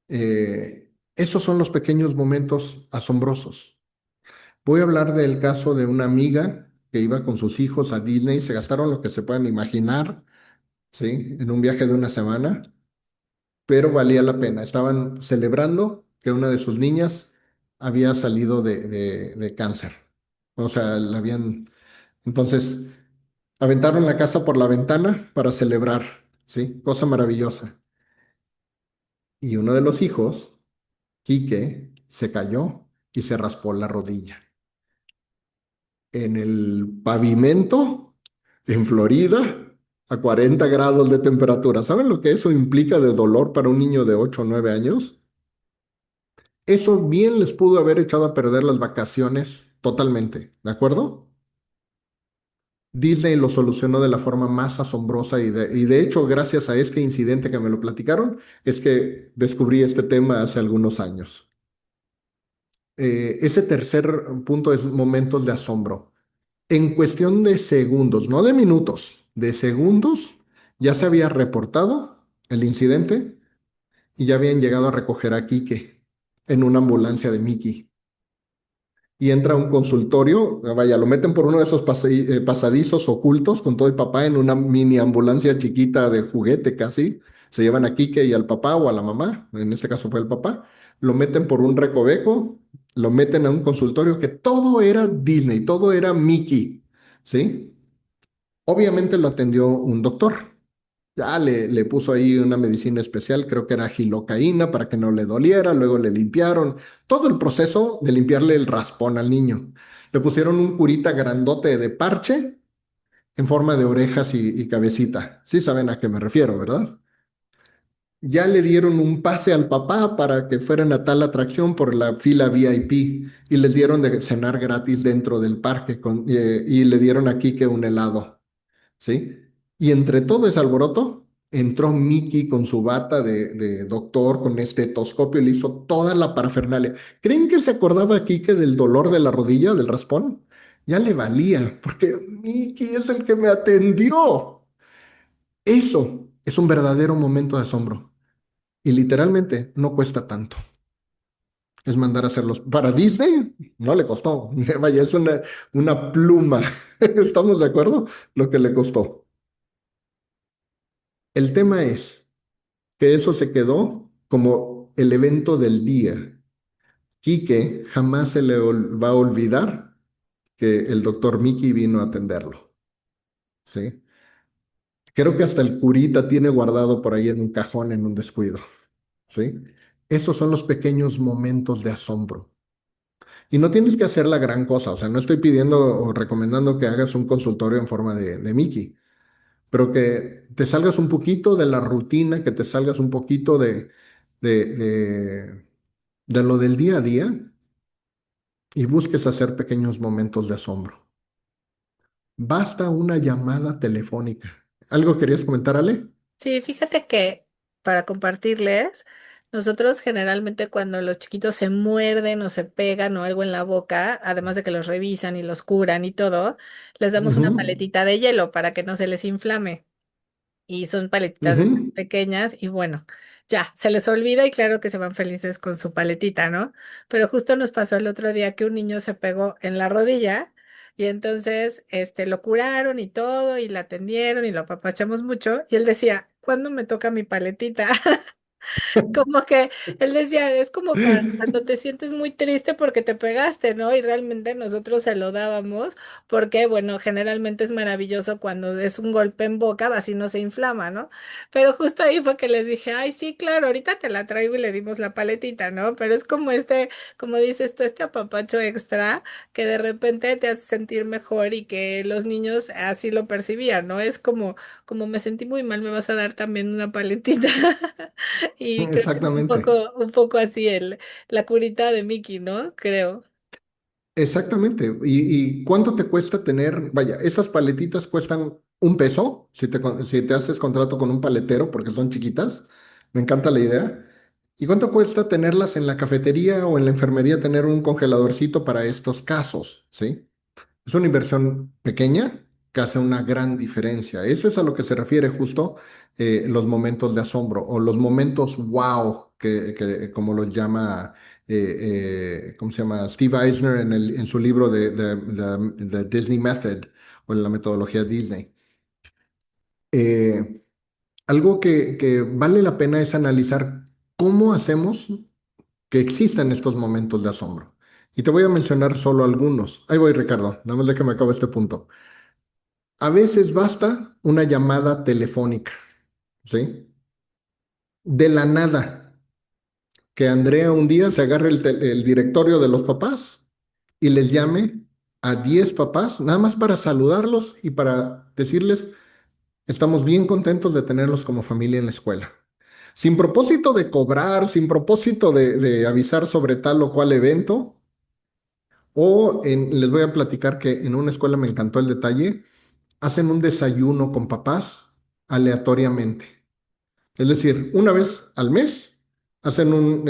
Esos son los pequeños momentos asombrosos. Voy a hablar del caso de una amiga que iba con sus hijos a Disney, se gastaron lo que se puedan imaginar, ¿sí? En un viaje de una semana, pero valía la pena. Estaban celebrando que una de sus niñas había salido de cáncer. O sea, la habían... Entonces, aventaron la casa por la ventana para celebrar, ¿sí? Cosa maravillosa. Y uno de los hijos, Quique, se cayó y se raspó la rodilla. En el pavimento, en Florida, a 40 grados de temperatura. ¿Saben lo que eso implica de dolor para un niño de 8 o 9 años? Eso bien les pudo haber echado a perder las vacaciones totalmente, ¿de acuerdo? Disney lo solucionó de la forma más asombrosa y de hecho, gracias a este incidente que me lo platicaron, es que descubrí este tema hace algunos años. Ese tercer punto es momentos de asombro. En cuestión de segundos, no de minutos, de segundos, ya se había reportado el incidente y ya habían llegado a recoger a Quique en una ambulancia de Mickey. Y entra a un consultorio, vaya, lo meten por uno de esos pasadizos ocultos con todo el papá en una mini ambulancia chiquita de juguete casi. Se llevan a Quique y al papá o a la mamá, en este caso fue el papá, lo meten por un recoveco, lo meten a un consultorio que todo era Disney, todo era Mickey, ¿sí? Obviamente lo atendió un doctor. Ya le puso ahí una medicina especial, creo que era gilocaína para que no le doliera, luego le limpiaron, todo el proceso de limpiarle el raspón al niño. Le pusieron un curita grandote de parche en forma de orejas y cabecita. Sí saben a qué me refiero, ¿verdad? Ya le dieron un pase al papá para que fueran a tal atracción por la fila VIP y les dieron de cenar gratis dentro del parque y le dieron aquí que un helado. ¿Sí? Y entre todo ese alboroto, entró Mickey con su bata de doctor, con estetoscopio, y le hizo toda la parafernalia. ¿Creen que se acordaba Kike del dolor de la rodilla, del raspón? Ya le valía, porque Mickey es el que me atendió. Eso es un verdadero momento de asombro. Y literalmente no cuesta tanto. Es mandar a hacerlos. Para Disney no le costó. Vaya, es una pluma. ¿Estamos de acuerdo? Lo que le costó. El tema es que eso se quedó como el evento del día. Quique jamás se le va a olvidar que el doctor Mickey vino a atenderlo, ¿sí? Creo que hasta el curita tiene guardado por ahí en un cajón en un descuido, ¿sí? Esos son los pequeños momentos de asombro. Y no tienes que hacer la gran cosa, o sea, no estoy pidiendo o recomendando que hagas un consultorio en forma de Mickey, pero que te salgas un poquito de la rutina, que te salgas un poquito de, de de lo del día a día y busques hacer pequeños momentos de asombro. Basta una llamada telefónica. ¿Algo querías comentar, Ale? Sí, fíjate que para compartirles, nosotros generalmente cuando los chiquitos se muerden o se pegan o algo en la boca, además de que los revisan y los curan y todo, les damos una Ujú, paletita de hielo para que no se les inflame. Y son paletitas de estas ujú. pequeñas y bueno, ya, se les olvida y claro que se van felices con su paletita, ¿no? Pero justo nos pasó el otro día que un niño se pegó en la rodilla y entonces lo curaron y todo y la atendieron y lo apapachamos mucho y él decía, ¿cuándo me toca mi paletita? Como que él decía, es como para cuando te sientes muy triste porque te pegaste, ¿no? Y realmente nosotros se lo dábamos porque, bueno, generalmente es maravilloso cuando es un golpe en boca, así no se inflama, ¿no? Pero justo ahí fue que les dije, ay, sí, claro, ahorita te la traigo y le dimos la paletita, ¿no? Pero es como como dices tú, este apapacho extra que de repente te hace sentir mejor y que los niños así lo percibían, ¿no? Es como me sentí muy mal, me vas a dar también una paletita. Y creo que es Exactamente, un poco así la curita de Mickey, ¿no? Creo. exactamente. ¿Y cuánto te cuesta tener? Vaya, esas paletitas cuestan $1 si te haces contrato con un paletero porque son chiquitas. Me encanta la idea. ¿Y cuánto cuesta tenerlas en la cafetería o en la enfermería, tener un congeladorcito para estos casos? ¿Sí? Es una inversión pequeña que hace una gran diferencia. Eso es a lo que se refiere justo los momentos de asombro o los momentos wow, como los llama, ¿cómo se llama? Steve Eisner en su libro de Disney Method o en la metodología Disney. Eh, Algo que vale la pena es analizar cómo hacemos que existan estos momentos de asombro. Y te voy a mencionar solo algunos. Ahí voy, Ricardo, nada más de que me acabe este punto. A veces basta una llamada telefónica, ¿sí? De la nada, que Andrea un día se agarre el directorio de los papás y les llame a 10 papás, nada más para saludarlos y para decirles, Estamos bien contentos de tenerlos como familia en la escuela. Sin propósito de cobrar, sin propósito de avisar sobre tal o cual evento, les voy a platicar que en una escuela me encantó el detalle, hacen un desayuno con papás aleatoriamente. Es decir, una vez al mes hacen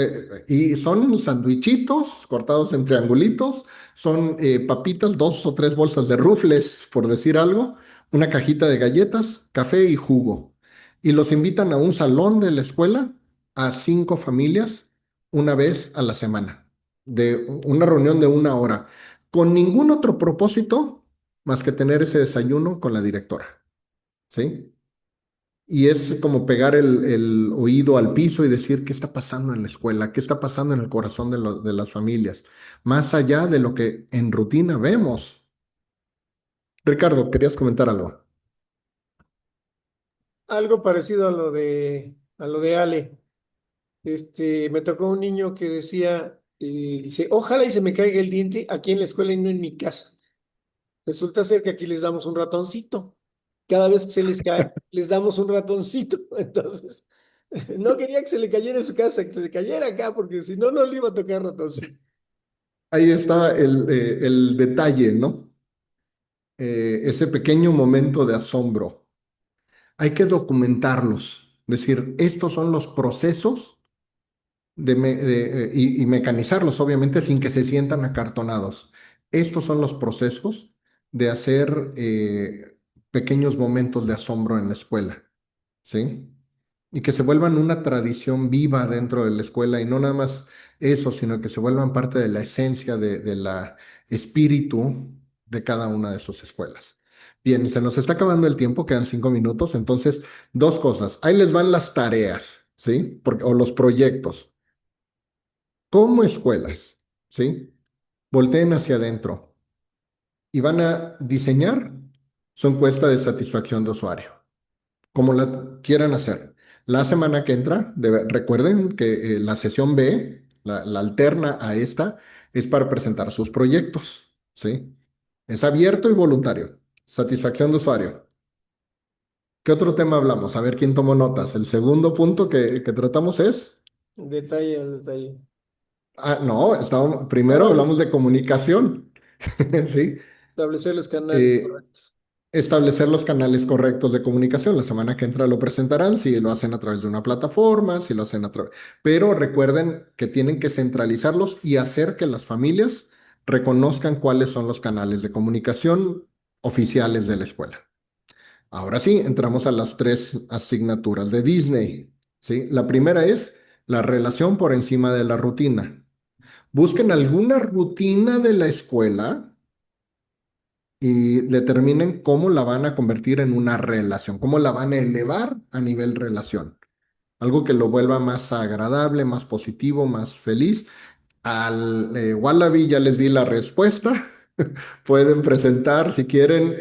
y son sandwichitos cortados en triangulitos, son papitas, 2 o 3 bolsas de rufles, por decir algo, una cajita de galletas, café y jugo. Y los invitan a un salón de la escuela a 5 familias una vez a la semana, de una reunión de 1 hora, con ningún otro propósito más que tener ese desayuno con la directora, ¿sí? Y es como pegar el oído al piso y decir qué está pasando en la escuela, qué está pasando en el corazón de las familias, más allá de lo que en rutina vemos. Ricardo, ¿querías comentar algo? Algo parecido a lo de Ale. Me tocó un niño que decía, dice, ojalá y se me caiga el diente aquí en la escuela y no en mi casa. Resulta ser que aquí les damos un ratoncito. Cada vez que se les cae, les damos un ratoncito. Entonces, no quería que se le cayera en su casa, que se le cayera acá, porque si no, no le iba a tocar ratoncito. Ahí está el detalle, ¿no? Ese pequeño momento de asombro. Hay que documentarlos, decir, estos son los procesos y mecanizarlos, obviamente, sin que se sientan acartonados. Estos son los procesos de hacer pequeños momentos de asombro en la escuela, ¿sí? Y que se vuelvan una tradición viva dentro de la escuela y no nada más eso, sino que se vuelvan parte de la esencia de la espíritu de cada una de sus escuelas. Bien, se nos está acabando el tiempo, quedan 5 minutos, entonces 2 cosas. Ahí les van las tareas, ¿sí? O los proyectos como escuelas, ¿sí? Volteen hacia adentro y van a diseñar su encuesta de satisfacción de usuario, como la quieran hacer. La semana que entra, recuerden que la sesión B, la alterna a esta, es para presentar sus proyectos, ¿sí? Es abierto y voluntario. Satisfacción de usuario. ¿Qué otro tema hablamos? A ver quién tomó notas. El segundo punto que tratamos es... Detalle al detalle. No, primero Bueno, hablamos de comunicación, ¿sí? establecer los canales eh, correctos. Establecer los canales correctos de comunicación. La semana que entra lo presentarán, si lo hacen a través de una plataforma, si lo hacen a través... Pero recuerden que tienen que centralizarlos y hacer que las familias reconozcan cuáles son los canales de comunicación oficiales de la escuela. Ahora sí, entramos a las 3 asignaturas de Disney, ¿sí? La primera es la relación por encima de la rutina. Busquen alguna rutina de la escuela y determinen cómo la van a convertir en una relación, cómo la van a elevar a nivel relación. Algo que lo vuelva más agradable, más positivo, más feliz. Al Wallaby ya les di la respuesta. Pueden presentar, si quieren,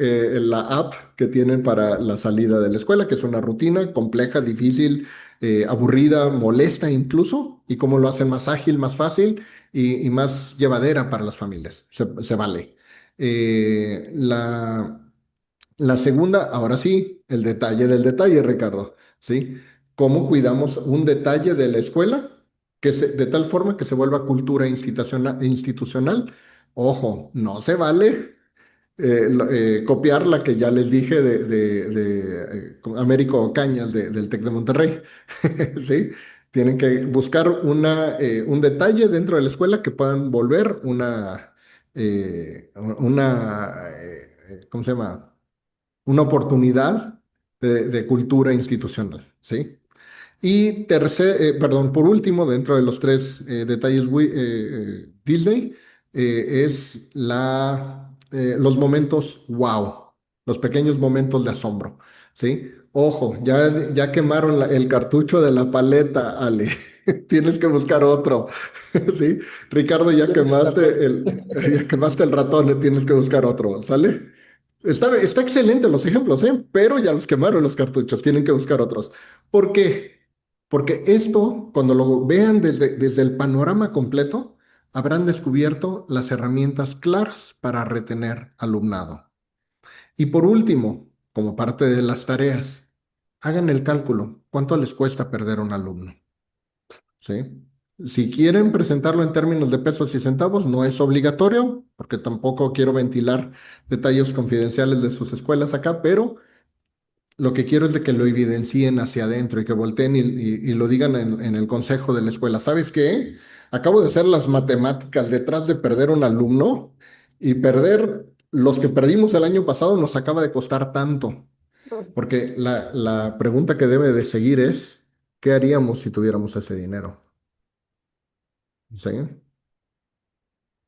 la app que tienen para la salida de la escuela, que es una rutina compleja, difícil, aburrida, molesta incluso, y cómo lo hacen más ágil, más fácil y más llevadera para las familias. Se vale. Eh, la, la segunda, ahora sí, el detalle del detalle, Ricardo, ¿sí? ¿Cómo cuidamos un detalle de la escuela de tal forma que se vuelva cultura institucional? Ojo, no se vale copiar la que ya les dije con Américo Cañas del TEC de Monterrey, ¿sí? Tienen que buscar un detalle dentro de la escuela que puedan volver ¿cómo se llama? Una oportunidad de cultura institucional, ¿sí? Y perdón, por último, dentro de los 3 detalles Disney, es los momentos wow, los pequeños momentos de asombro, ¿sí? Ojo, ya quemaron el cartucho de la paleta, Ale. Tienes que buscar otro, ¿sí? Ricardo, Ratón. ya quemaste el ratón, tienes que buscar otro, ¿sale? Está excelente los ejemplos, ¿eh? Pero ya los quemaron los cartuchos, tienen que buscar otros. ¿Por qué? Porque esto, cuando lo vean desde el panorama completo, habrán descubierto las herramientas claras para retener alumnado. Y por último, como parte de las tareas. Hagan el cálculo. ¿Cuánto les cuesta perder un alumno? ¿Sí? Si quieren presentarlo en términos de pesos y centavos, no es obligatorio, porque tampoco quiero ventilar detalles confidenciales de sus escuelas acá, pero lo que quiero es de que lo evidencien hacia adentro y que volteen y lo digan en el consejo de la escuela. ¿Sabes qué? Acabo de hacer las matemáticas detrás de perder un alumno y perder los que perdimos el año pasado nos acaba de costar tanto. Porque la pregunta que debe de seguir es, ¿qué haríamos si tuviéramos ese dinero? ¿Sí?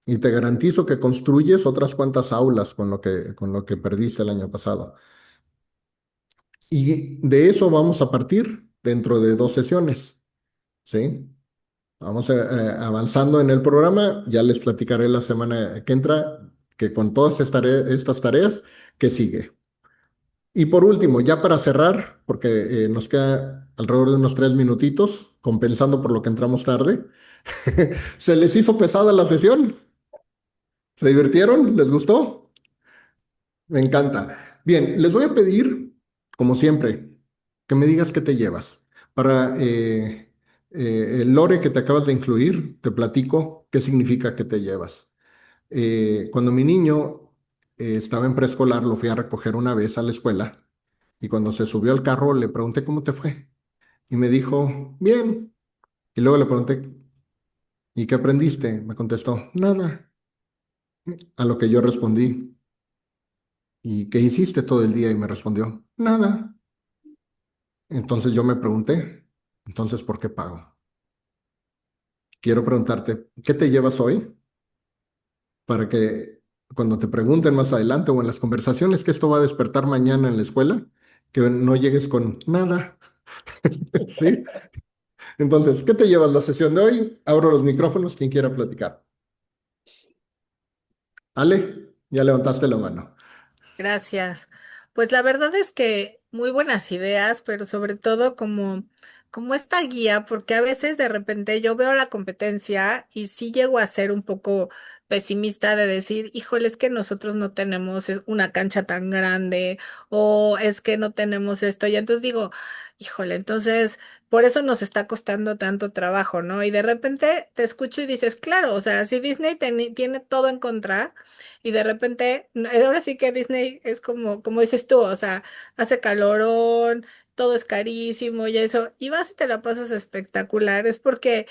Y te garantizo que construyes otras cuantas aulas con lo que perdiste el año pasado. Y de eso vamos a partir dentro de 2 sesiones. ¿Sí? Vamos avanzando en el programa. Ya les platicaré la semana que entra que con todas estas tareas, ¿qué sigue? Y por último, ya para cerrar, porque nos queda alrededor de unos 3 minutitos, compensando por lo que entramos tarde, ¿se les hizo pesada la sesión? ¿Se divirtieron? ¿Les gustó? Me encanta. Bien, les voy a pedir, como siempre, que me digas qué te llevas. Para el lore que te acabas de incluir, te platico qué significa que te llevas. Cuando mi niño estaba en preescolar, lo fui a recoger una vez a la escuela y cuando se subió al carro le pregunté cómo te fue y me dijo, bien. Y luego le pregunté, ¿y qué aprendiste? Me contestó, nada. A lo que yo respondí, ¿y qué hiciste todo el día? Y me respondió, nada. Entonces yo me pregunté, entonces, ¿por qué pago? Quiero preguntarte, ¿qué te llevas hoy para que cuando te pregunten más adelante o en las conversaciones que esto va a despertar mañana en la escuela, que no llegues con nada? ¿Sí? Entonces, ¿qué te llevas la sesión de hoy? Abro los micrófonos, quien quiera platicar. Ale, ya levantaste la mano. Gracias. Pues la verdad es que muy buenas ideas, pero sobre todo como esta guía, porque a veces de repente yo veo la competencia y sí llego a ser un poco pesimista de decir, híjole, es que nosotros no tenemos una cancha tan grande o es que no tenemos esto. Y entonces digo, híjole, entonces por eso nos está costando tanto trabajo, ¿no? Y de repente te escucho y dices, claro, o sea, si Disney tiene todo en contra. Y de repente, ahora sí que Disney es como dices tú, o sea, hace calorón, todo es carísimo y eso, y vas y te la pasas espectacular, es porque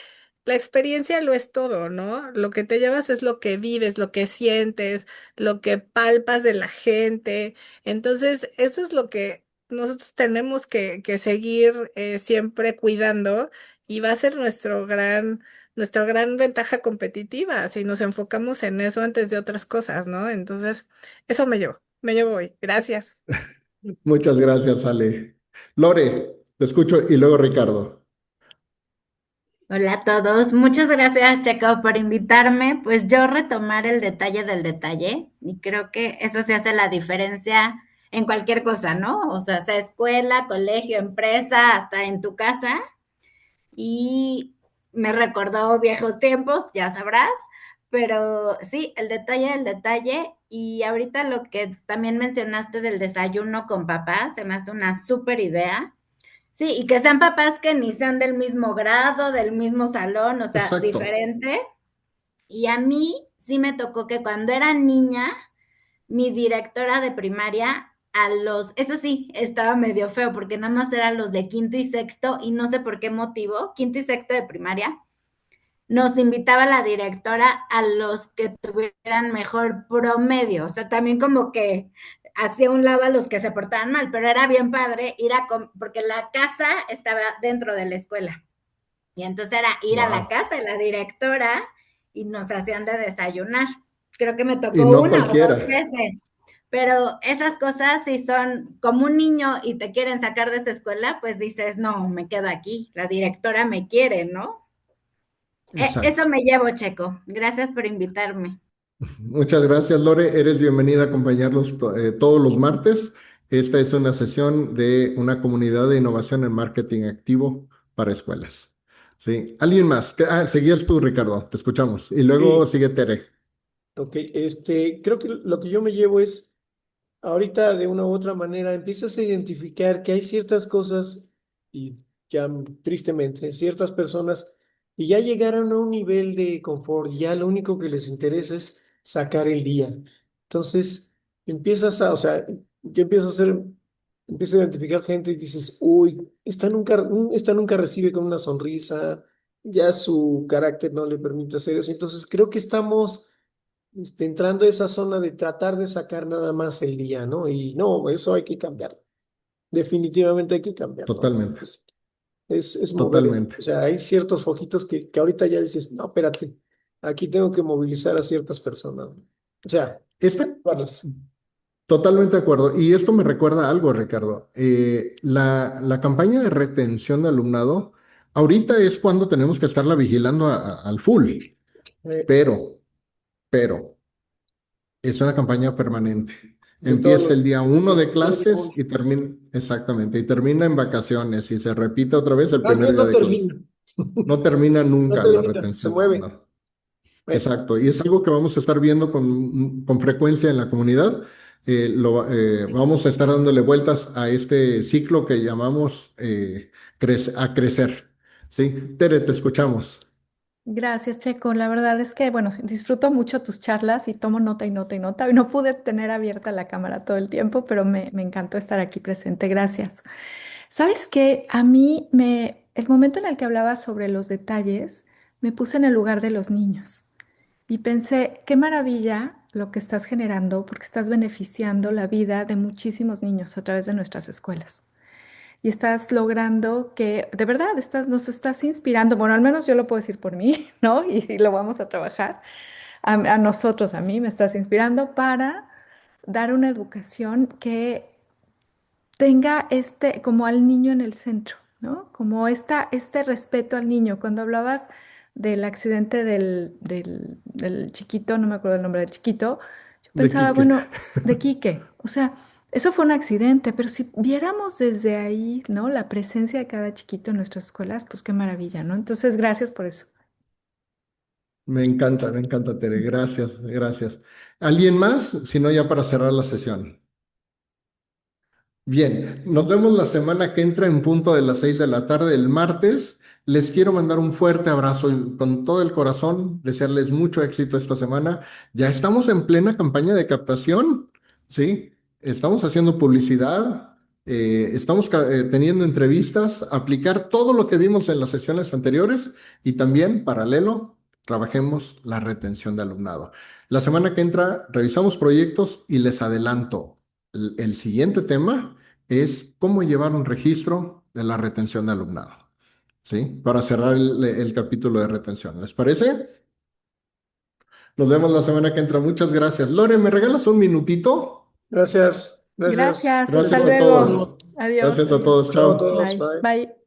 la experiencia lo es todo, ¿no? Lo que te llevas es lo que vives, lo que sientes, lo que palpas de la gente. Entonces, eso es lo que nosotros tenemos que seguir siempre cuidando y va a ser nuestra gran ventaja competitiva si nos enfocamos en eso antes de otras cosas, ¿no? Entonces, eso me llevo hoy. Gracias. Muchas gracias, Ale. Lore, te escucho y luego Ricardo. Hola a todos, muchas gracias Checo por invitarme. Pues yo retomar el detalle del detalle y creo que eso se hace la diferencia en cualquier cosa, ¿no? O sea escuela, colegio, empresa, hasta en tu casa. Y me recordó viejos tiempos, ya sabrás, pero sí, el detalle. Y ahorita lo que también mencionaste del desayuno con papá, se me hace una súper idea. Sí, y que sean papás que ni sean del mismo grado, del mismo salón, o sea, Exacto. diferente. Y a mí sí me tocó que cuando era niña, mi directora de primaria, eso sí, estaba medio feo, porque nada más eran los de quinto y sexto, y no sé por qué motivo, quinto y sexto de primaria, nos invitaba la directora a los que tuvieran mejor promedio, o sea, también como que hacía un lado a los que se portaban mal, pero era bien padre porque la casa estaba dentro de la escuela. Y entonces era ir a la Wow. casa de la directora y nos hacían de desayunar. Creo que me Y tocó no una o dos cualquiera. veces. Pero esas cosas, si son como un niño y te quieren sacar de esa escuela, pues dices, no, me quedo aquí, la directora me quiere, ¿no? Eso Exacto. me llevo, Checo. Gracias por invitarme. Muchas gracias, Lore. Eres bienvenida a acompañarlos todos los martes. Esta es una sesión de una comunidad de innovación en marketing activo para escuelas. Sí. ¿Alguien más? Seguías tú, Ricardo. Te escuchamos. Y luego Sí, sigue Tere. ok. Creo que lo que yo me llevo es ahorita de una u otra manera empiezas a identificar que hay ciertas cosas y ya tristemente ciertas personas y ya llegaron a un nivel de confort, ya lo único que les interesa es sacar el día. Entonces empiezas a, o sea, yo empiezo a identificar gente y dices, uy, esta nunca recibe con una sonrisa, ya su carácter no le permite hacer eso. Entonces creo que estamos entrando a esa zona de tratar de sacar nada más el día, ¿no? Y no, eso hay que cambiarlo. Definitivamente hay que cambiarlo. Totalmente, Es mover, o totalmente. sea, hay ciertos foquitos que ahorita ya dices, no, espérate, aquí tengo que movilizar a ciertas personas, ¿no? O sea, Este, varlas. totalmente de acuerdo. Y esto me recuerda a algo, Ricardo. La campaña de retención de alumnado, ahorita es cuando tenemos que estarla vigilando al full, eh, pero, pero, es una campaña permanente. de todos Empieza el los, día uno de todo el día clases uno. y termina, exactamente, y termina en vacaciones y se repite otra vez el Más primer bien día no de clase. termina. No termina No nunca la termina, se retención de mueve. alumnado. Bueno, Exacto, y es algo que vamos a estar viendo con frecuencia en la comunidad. Vamos a estar dándole vueltas a este ciclo que llamamos a crecer. ¿Sí? Tere, te escuchamos. Gracias, Checo. La verdad es que, bueno, disfruto mucho tus charlas y tomo nota y nota y nota. Y no pude tener abierta la cámara todo el tiempo, pero me encantó estar aquí presente. Gracias. ¿Sabes qué? El momento en el que hablaba sobre los detalles, me puse en el lugar de los niños y pensé, qué maravilla lo que estás generando porque estás beneficiando la vida de muchísimos niños a través de nuestras escuelas y estás logrando que, de verdad, nos estás inspirando, bueno, al menos yo lo puedo decir por mí, ¿no? Y lo vamos a trabajar. A nosotros, a mí, me estás inspirando para dar una educación que tenga como al niño en el centro, ¿no? Como este respeto al niño. Cuando hablabas del accidente del chiquito, no me acuerdo el nombre del chiquito, yo De pensaba, Quique. bueno, de Quique, o sea, eso fue un accidente, pero si viéramos desde ahí, ¿no? La presencia de cada chiquito en nuestras escuelas, pues qué maravilla, ¿no? Entonces, gracias por eso. Me encanta, Tere. Gracias, gracias. ¿Alguien más? Si no, ya para cerrar la sesión. Bien, nos vemos la semana que entra en punto de las 6 de la tarde, el martes. Les quiero mandar un fuerte abrazo y con todo el corazón, desearles mucho éxito esta semana. Ya estamos en plena campaña de captación, ¿sí? Estamos haciendo publicidad, estamos teniendo entrevistas, aplicar todo lo que vimos en las sesiones anteriores y también, paralelo, trabajemos la retención de alumnado. La semana que entra revisamos proyectos y les adelanto. El siguiente tema es cómo llevar un registro de la retención de alumnado, ¿sí? Para cerrar el capítulo de retención. ¿Les parece? Nos vemos la semana que entra. Muchas gracias. Lore, ¿me regalas un minutito? gracias, gracias. Gracias, hasta Gracias a luego. todos. Hasta Adiós, Gracias a adiós. todos. luego a Chao. todos, Bye, bye. bye.